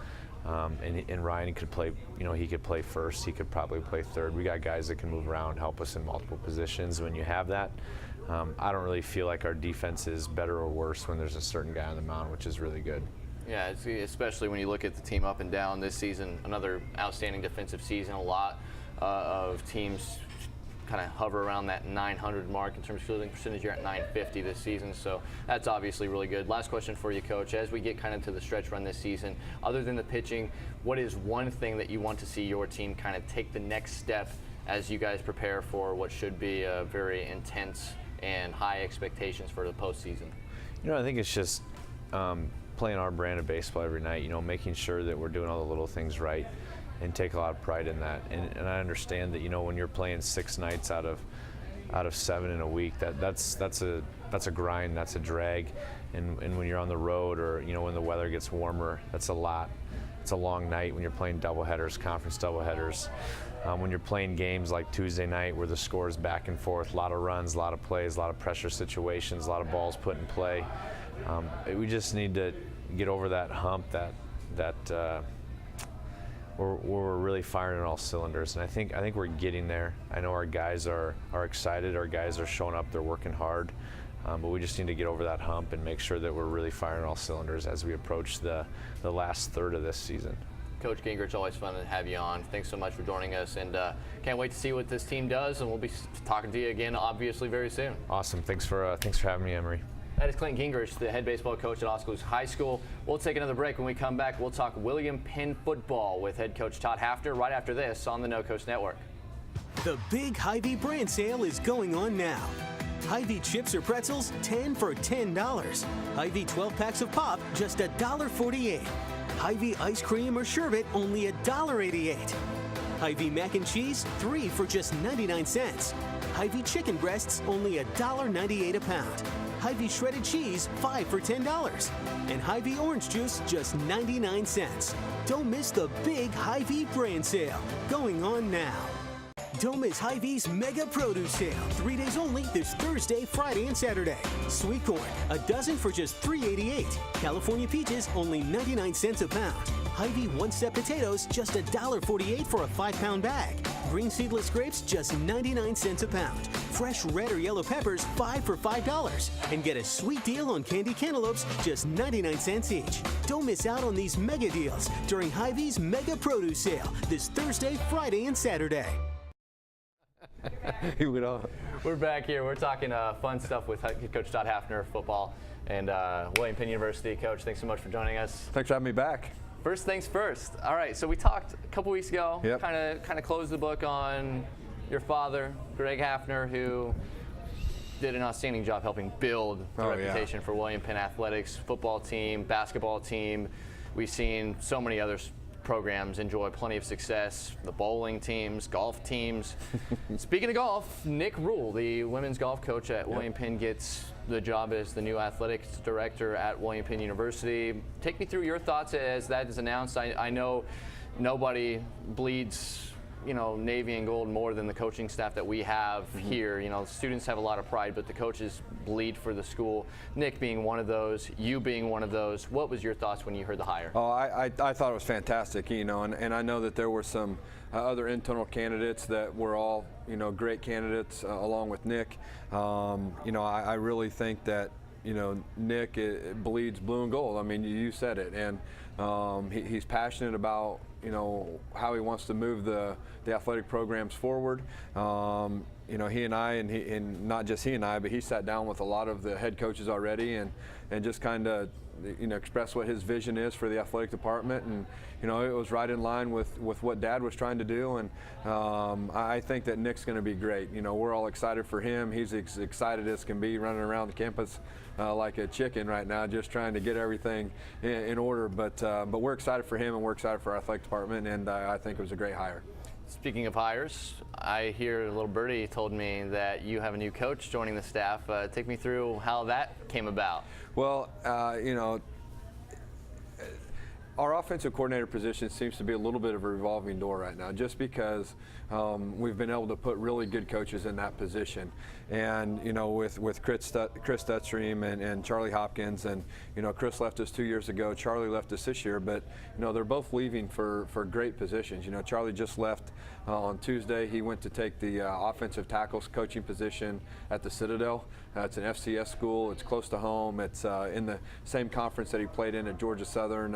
And Ryan could play, you know, he could play first. He could probably play third. We got guys that can move around, help us in multiple positions. When you have that, I don't really feel like our defense is better or worse when there's a certain guy on the mound, which is really good. Yeah, especially when you look at the team up and down this season. Another outstanding defensive season. A lot of teams kind of hover around that 900 mark in terms of fielding percentage. You're at 950 this season, so that's obviously really good. Last question for you, Coach. As we get kind of to the stretch run this season, other than the pitching, what is one thing that you want to see your team kind of take the next step as you guys prepare for what should be a very intense and high expectations for the postseason? You know, I think it's just playing our brand of baseball every night, you know, making sure that we're doing all the little things right and take a lot of pride in that. And I understand that, you know, when you're playing 6 nights out of 7 in a week, that's a grind, that's a drag. And when you're on the road, or, you know, when the weather gets warmer, that's a lot. It's a long night when you're playing doubleheaders, conference doubleheaders. When you're playing games like Tuesday night where the score is back and forth, a lot of runs, a lot of plays, a lot of pressure situations, a lot of balls put in play. We just need to get over that hump that where we're really firing on all cylinders, and I think we're getting there. I know our guys are excited. Our guys are showing up. They're working hard, but we just need to get over that hump and make sure that we're really firing on all cylinders as we approach the last third of this season. Coach Gingrich, always fun to have you on. Thanks so much for joining us, and can't wait to see what this team does, and we'll be talking to you again, obviously, very soon. Awesome. Thanks for having me, Emery. That is Clint Gingrich, the head baseball coach at Oskaloosa High School. We'll take another break. When we come back, we'll talk William Penn football with head coach Todd Hafner right after this on the No Coast Network. The big Hy-Vee brand sale is going on now. Hy-Vee chips or pretzels, 10 for $10. Hy-Vee 12 packs of pop, just $1.48. Hy-Vee ice cream or sherbet, only $1.88. Hy-Vee mac and cheese, 3 for just 99 cents. Hy-Vee chicken breasts, only $1.98 a pound. Hy-Vee shredded cheese, 5 for $10. And Hy-Vee orange juice, just 99 cents. Don't miss the big Hy-Vee brand sale, going on now. Don't miss Hy-Vee's Mega Produce Sale. 3 days only this Thursday, Friday, and Saturday. Sweet corn, a dozen for just $3.88. California peaches, only 99 cents a pound. Hy-Vee one-step potatoes, just $1.48 for a 5-pound bag. Green seedless grapes, just 99 cents a pound. Fresh red or yellow peppers, 5 for $5. And get a sweet deal on candy cantaloupes, just 99 cents each. Don't miss out on these mega deals during Hy-Vee's Mega Produce Sale this Thursday, Friday, and Saturday. We're back here. We're talking fun stuff with Coach Todd Hafner of football and William Penn University. Coach, thanks so much for joining us. Thanks for having me back. First things first. All right, so we talked a couple weeks ago. Yep. Kind of closed the book on your father, Greg Hafner, who did an outstanding job helping build the reputation for William Penn athletics, football team, basketball team. We've seen so many other programs enjoy plenty of success, the bowling teams, golf teams. Speaking of golf, Nick Rule, the women's golf coach at William Penn, gets the job as the new athletics director at William Penn University. Take me through your thoughts as that is announced. I know nobody bleeds, you know, Navy and gold more than the coaching staff that we have here. You know, students have a lot of pride, but the coaches bleed for the school. Nick being one of those, you being one of those. What was your thoughts when you heard the hire? Oh, I thought it was fantastic, you know, and I know that there were some other internal candidates that were all, you know, great candidates along with Nick. You know, I really think that, you know, Nick bleeds blue and gold. I mean, you said it, and he's passionate about, you know, how he wants to move the athletic programs forward. you know, he and I, and not just he and I, but he sat down with a lot of the head coaches already and just kind of, you know, expressed what his vision is for the athletic department. And, you know, it was right in line with what Dad was trying to do. And I think that Nick's going to be great. You know, we're all excited for him. He's as excited as can be, running around the campus like a chicken right now, just trying to get everything in order. But we're excited for him, and we're excited for our athletic department, and I think it was a great hire. Speaking of hires, I hear little birdie told me that you have a new coach joining the staff. Take me through how that came about. Well, you know, our offensive coordinator position seems to be a little bit of a revolving door right now, just because we've been able to put really good coaches in that position. And, you know, with Chris Stutstream and Charlie Hopkins, and, you know, Chris left us 2 years ago, Charlie left us this year, but, you know, they're both leaving for great positions. You know, Charlie just left on Tuesday. He went to take the offensive tackles coaching position at the Citadel. It's an FCS school. It's close to home. It's in the same conference that he played in at Georgia Southern.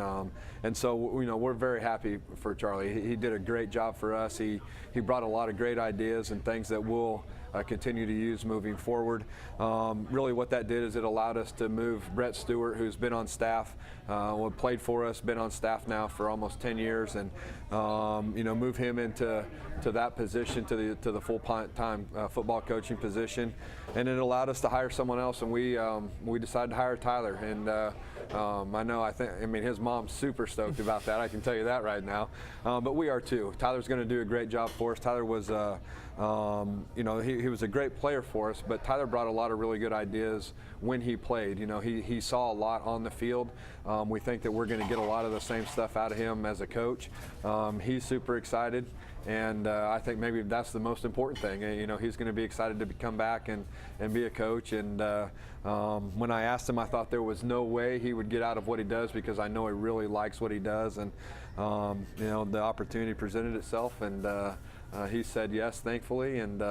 And so, you know, we're very happy for Charlie. He did a great job for us. He brought a lot of great ideas and things that we'll continue to use moving forward. Really what that did is it allowed us to move Brett Stewart, who's been on staff, played for us, been on staff now for almost 10 years, and you know, move him into that position, to the full-time football coaching position. And it allowed us to hire someone else, and we decided to hire Tyler. And I mean, his mom's super stoked about that. I can tell you that right now. But we are too. Tyler's going to do a great job for us. Tyler was, you know, he was a great player for us, but Tyler brought a lot of really good ideas when he played. You know, he saw a lot on the field. We think that we're going to get a lot of the same stuff out of him as a coach. He's super excited. And I think maybe that's the most important thing. You know, he's going to be excited to come back and be a coach. And when I asked him, I thought there was no way he would get out of what he does, because I know he really likes what he does. And you know, the opportunity presented itself, and he said yes, thankfully. And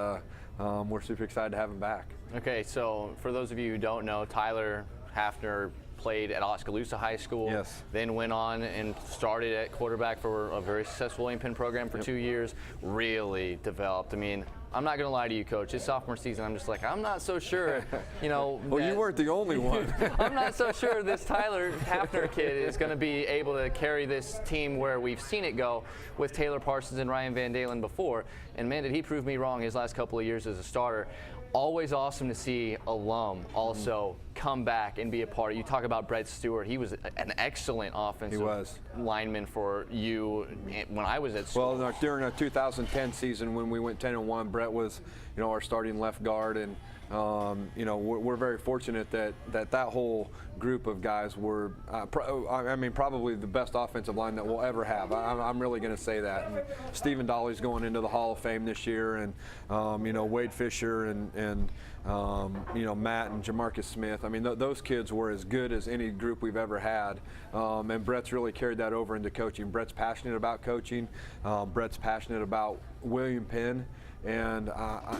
we're super excited to have him back. Okay, so for those of you who don't know, Tyler Hafner played at Oskaloosa High School, yes. Then went on and started at quarterback for a very successful William Penn program for 2 years, really developed. I mean, I'm not going to lie to you, Coach. His sophomore season, I'm just like, I'm not so sure, you know. Well, you weren't the only one. I'm not so sure this Tyler Hafner kid is going to be able to carry this team where we've seen it go with Taylor Parsons and Ryan Van Dalen before. And man, did he prove me wrong his last couple of years as a starter. Always awesome to see alum also come back and be a part. You talk about Brett Stewart. He was an excellent offensive lineman for you when I was at school. Well, during our 2010 season when we went 10-1, Brett was, you know, our starting left guard, and you know, we're very fortunate that whole group of guys were, I mean, probably the best offensive line that we'll ever have. I'm really going to say that. And Stephen Dolly's going into the Hall of Fame this year, and you know, Wade Fisher and you know, Matt and Jamarcus Smith. I mean, those kids were as good as any group we've ever had. And Brett's really carried that over into coaching. Brett's passionate about coaching. Brett's passionate about William Penn. And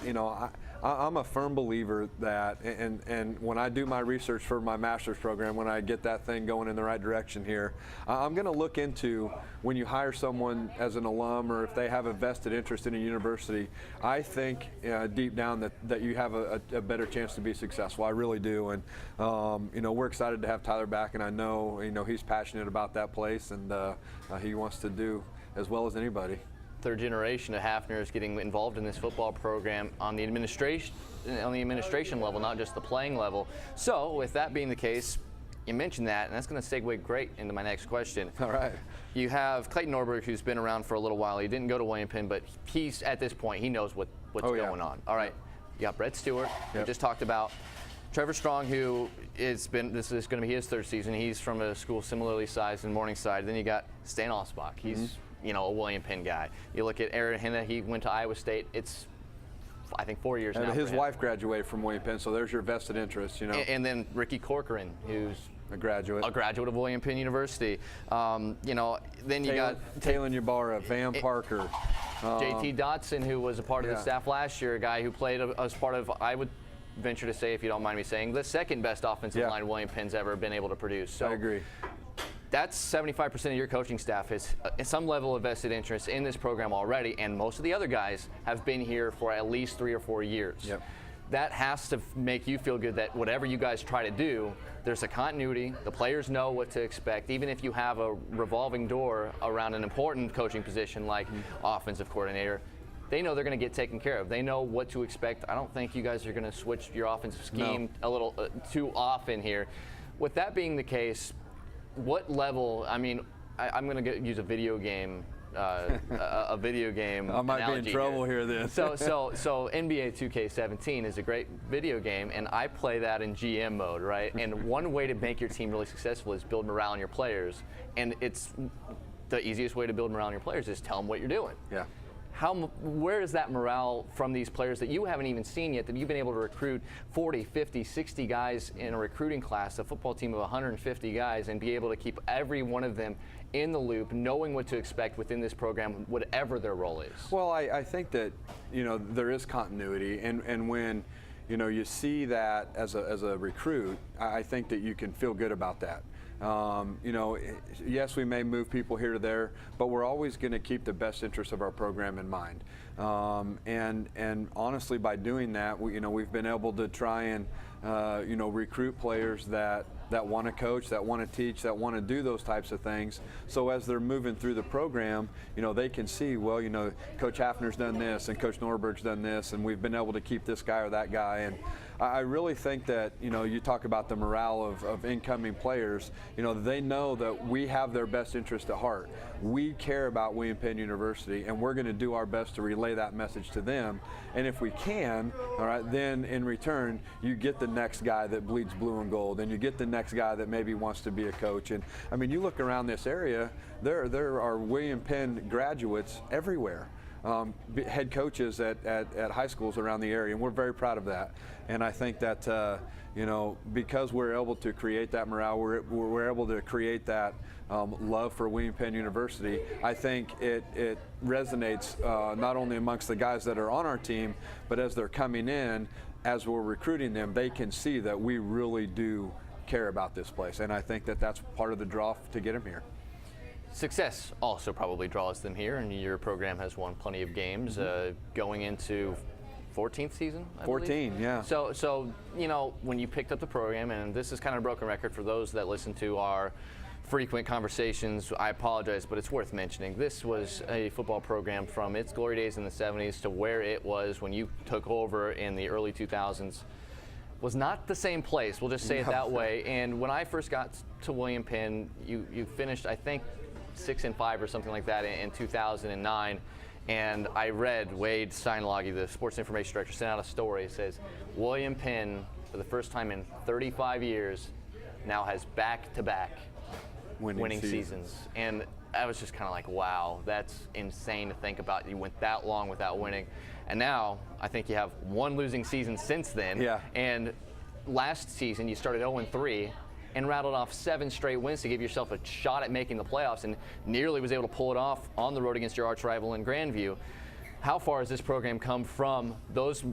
you know, I'm a firm believer that, and when I do my research for my master's program, when I get that thing going in the right direction here, I'm going to look into when you hire someone as an alum, or if they have a vested interest in a university. I think deep down that you have a better chance to be successful. I really do. And you know, we're excited to have Tyler back, and I know, you know, he's passionate about that place, and he wants to do as well as anybody. Third generation of Hafners getting involved in this football program on the administration level, not just the playing level. So with that being the case, you mentioned that, and that's going to segue great into my next question. All right. You have Clayton Norberg, who's been around for a little while. He didn't go to William Penn, but he's at this point, he knows what's going on. All right. You got Brett Stewart, we just talked about. Trevor Strong, who this is going to be his third season. He's from a school similarly sized in Morningside. Then you got Stan Osbach. He's you know, a William Penn guy. You look at Aaron Henna, he went to Iowa State. It's, I think, 4 years now. His wife graduated from William Penn, so there's your vested interest, you know. And then Ricky Corcoran, who's a graduate of William Penn University. You know, then you got Taylor Ybarra, Van Parker, JT Dotson, who was a part of the staff last year, a guy who played as part of, I would venture to say, if you don't mind me saying, the second best offensive line William Penn's ever been able to produce. So I agree. that's 75% of your coaching staff has some level of vested interest in this program already, and most of the other guys have been here for at least 3 or 4 years. Yep. That has to make you feel good that whatever you guys try to do, there's a continuity. The players know what to expect. Even if you have a revolving door around an important coaching position like offensive coordinator, they know they're going to get taken care of. They know what to expect. I don't think you guys are going to switch your offensive scheme a little too often here. With that being the case, what level? I mean, I'm going to use a video game. A video game. I might be in trouble here then. So NBA 2K17 is a great video game, and I play that in GM mode, right? And one way to make your team really successful is build morale in your players, and it's the easiest way to build morale in your players is tell them what you're doing. Yeah. Where is that morale from these players that you haven't even seen yet, that you've been able to recruit 40, 50, 60 guys in a recruiting class, a football team of 150 guys, and be able to keep every one of them in the loop, knowing what to expect within this program, whatever their role is? Well, I think that, there is continuity, and when, you see that as a recruit, I think that you can feel good about that. Yes, we may move people here to there, but we're always going to keep the best interest of our program in mind. And honestly, by doing that, we've been able to try and recruit players that want to coach, that want to teach, that want to do those types of things. So as they're moving through the program, they can see, well, Coach Hafner's done this and Coach Norberg's done this, and we've been able to keep this guy or that guy. And I really think that, you talk about the morale of incoming players, they know that we have their best interest at heart. We care about William Penn University, and we're going to do our best to relay that message to them. And if we can, all right, then in return, you get the next guy that bleeds blue and gold, and you get the next guy that maybe wants to be a coach. And I mean, you look around this area, there are William Penn graduates everywhere. Head coaches at high schools around the area, and we're very proud of that. And I think that because we're able to create that morale, we're able to create that love for William Penn University. I think it resonates not only amongst the guys that are on our team, but as they're coming in, as we're recruiting them, they can see that we really do care about this place. And I think that that's part of the draw to get them here. Success also probably draws them here, and your program has won plenty of games going into 14th season, I 14, believe. yeah. So when you picked up the program, and this is kind of a broken record for those that listen to our frequent conversations, I apologize, but it's worth mentioning. This was a football program from its glory days in the 70s to where it was when you took over in the early 2000s. Was not the same place, we'll just say it that way. And when I first got to William Penn, you finished, I think, 6-5 or something like that in 2009. And I read Wade Steinloggy, the sports information director, sent out a story. It says, William Penn, for the first time in 35 years, now has back-to-back winning seasons. And I was just kind of like, wow, that's insane to think about. You went that long without winning. And now I think you have one losing season since then. Yeah. And last season you started 0-3 and rattled off 7 straight wins to give yourself a shot at making the playoffs, and nearly was able to pull it off on the road against your arch rival in Grandview. How far has this program come from those,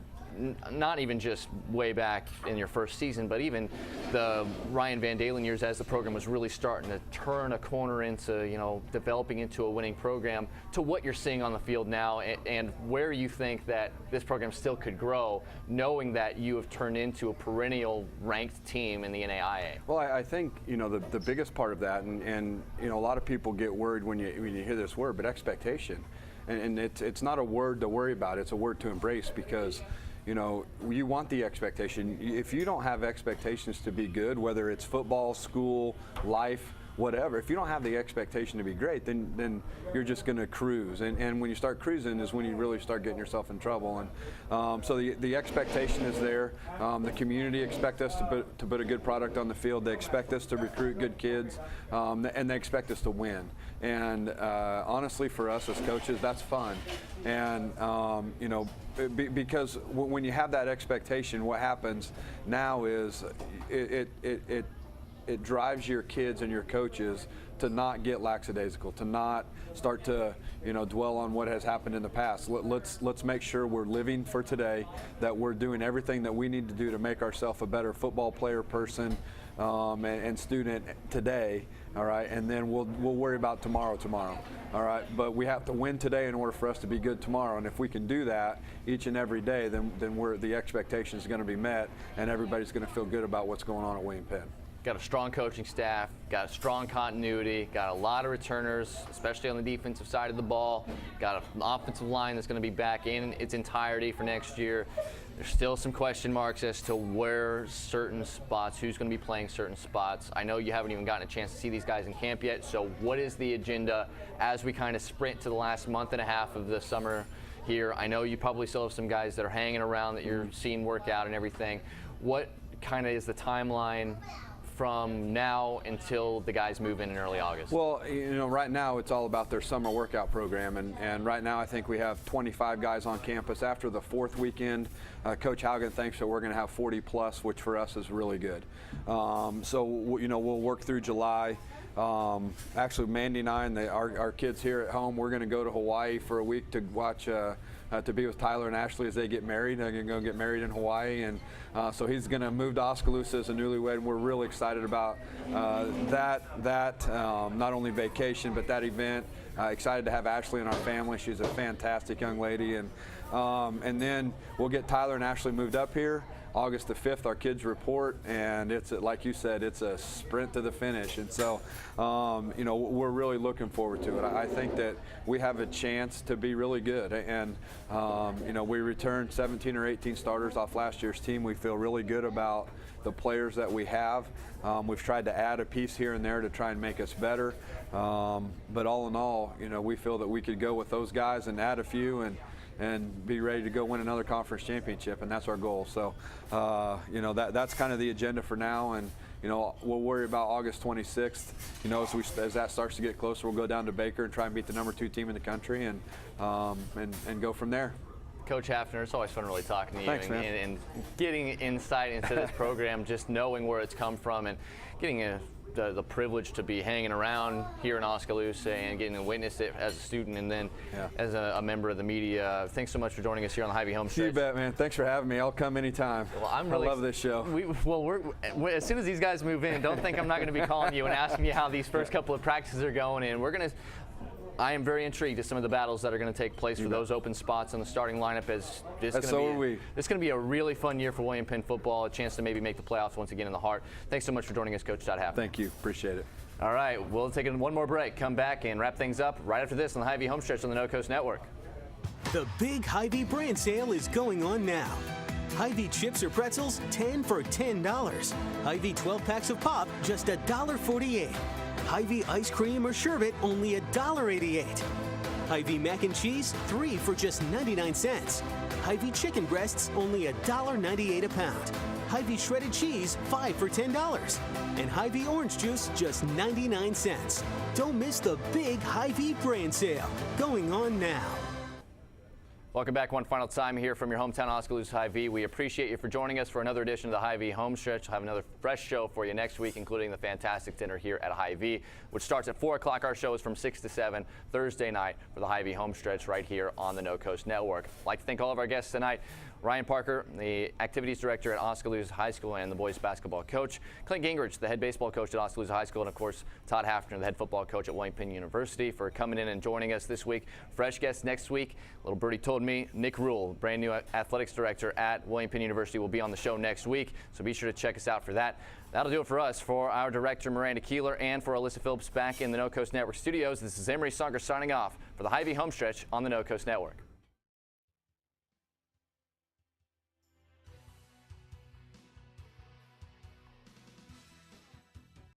not even just way back in your first season, but even the Ryan Van Dalen years as the program was really starting to turn a corner into, developing into a winning program, to what you're seeing on the field now, and where you think that this program still could grow, knowing that you have turned into a perennial ranked team in the NAIA? Well, I think, the biggest part of that, and a lot of people get worried when you hear this word, but expectation. And it's not a word to worry about, it's a word to embrace, because you want the expectation. If you don't have expectations to be good, whether it's football, school, life, whatever, if you don't have the expectation to be great, then you're just going to cruise. And when you start cruising is when you really start getting yourself in trouble. And so the expectation is there. The community expect us to put a good product on the field. They expect us to recruit good kids, and they expect us to win. And honestly, for us as coaches, that's fun. And because when you have that expectation, what happens now is it drives your kids and your coaches to not get lackadaisical, to not start to dwell on what has happened in the past. Let's make sure we're living for today, that we're doing everything that we need to do to make ourselves a better football player, person, and student today, all right, and then we'll worry about tomorrow, all right. But we have to win today in order for us to be good tomorrow, and if we can do that each and every day, then the expectation is going to be met, and everybody's going to feel good about what's going on at William Penn. Got a strong coaching staff, got a strong continuity, got a lot of returners, especially on the defensive side of the ball. Got an offensive line that's going to be back in its entirety for next year. There's still some question marks as to where certain spots, who's going to be playing certain spots. I know you haven't even gotten a chance to see these guys in camp yet, so what is the agenda as we kind of sprint to the last month and a half of the summer here? I know you probably still have some guys that are hanging around that you're seeing work out and everything. What kind of is the timeline from now until the guys move in early August? Well, right now it's all about their summer workout program, and right now I think we have 25 guys on campus. After the 4th weekend, Coach Haugen thinks that we're going to have 40 plus, which for us is really good. So we'll work through July. Actually, Mandy and I and our kids here at home, we're going to go to Hawaii for a week to watch to be with Tyler and Ashley as they get married. They're going to go get married in Hawaii, and so he's going to move to Oskaloosa as a newlywed, and we're really excited about that not only vacation, but that event. Excited to have Ashley in our family. She's a fantastic young lady, and then we'll get Tyler and Ashley moved up here. August the 5th, our kids report, and it's like you said, it's a sprint to the finish. And so, we're really looking forward to it. I think that we have a chance to be really good. And, we returned 17 or 18 starters off last year's team. We feel really good about the players that we have. We've tried to add a piece here and there to try and make us better. But all in all, we feel that we could go with those guys and add a few and be ready to go win another conference championship, and that's our goal. So, that's kind of the agenda for now, and we'll worry about August 26th. As that starts to get closer, we'll go down to Baker and try and beat the #2 team in the country, and go from there. Coach Hafner, it's always fun really talking to you. Thanks, man. And getting insight into this program, just knowing where it's come from, and getting the privilege to be hanging around here in Oskaloosa and getting to witness it as a student and then as a member of the media. Thanks so much for joining us here on the HyVeeHomestretch. You bet, man. Thanks for having me. I'll come anytime. Well, I love this show. As soon as these guys move in, don't think I'm not going to be calling you and asking you how these first couple of practices are going. And I am very intrigued at some of the battles that are going to take place for those open spots in the starting lineup. This is going to be a really fun year for William Penn football, a chance to maybe make the playoffs once again in the Heart. Thanks so much for joining us, Coach Todd Hafner. Thank you. Appreciate it. All right, we'll take one more break, come back and wrap things up right after this on the HyVeeHomestretch on the No Coast Network. The big Hy-Vee brand sale is going on now. Hy-Vee chips or pretzels, 10 for $10. Hy-Vee 12 packs of pop, just $1.48. Hy-Vee ice cream or sherbet, only $1.88. Hy-Vee mac and cheese, 3 for just 99 cents. Hy-Vee chicken breasts, only $1.98 a pound. Hy-Vee shredded cheese, 5 for $10. And Hy-Vee orange juice, just 99 cents. Don't miss the big Hy-Vee brand sale, going on now. Welcome back one final time here from your hometown Oskaloosa Hy-Vee. We appreciate you for joining us for another edition of the HyVeeHomestretch. We'll have another fresh show for you next week, including the fantastic dinner here at Hy-Vee, which starts at 4 o'clock. Our show is from 6 to 7 Thursday night for the HyVeeHomestretch right here on the No Coast Network. I'd like to thank all of our guests tonight. Ryan Parker, the activities director at Oskaloosa High School and the boys basketball coach. Clint Gingrich, the head baseball coach at Oskaloosa High School. And, of course, Todd Hafner, the head football coach at William Penn University, for coming in and joining us this week. Fresh guests next week. Little birdie told me Nick Rule, brand new athletics director at William Penn University, will be on the show next week. So be sure to check us out for that. That'll do it for us. For our director, Miranda Keeler, and for Alyssa Phillips back in the No Coast Network studios, this is Emery Sunker signing off for the HyVeeHomestretch on the No Coast Network.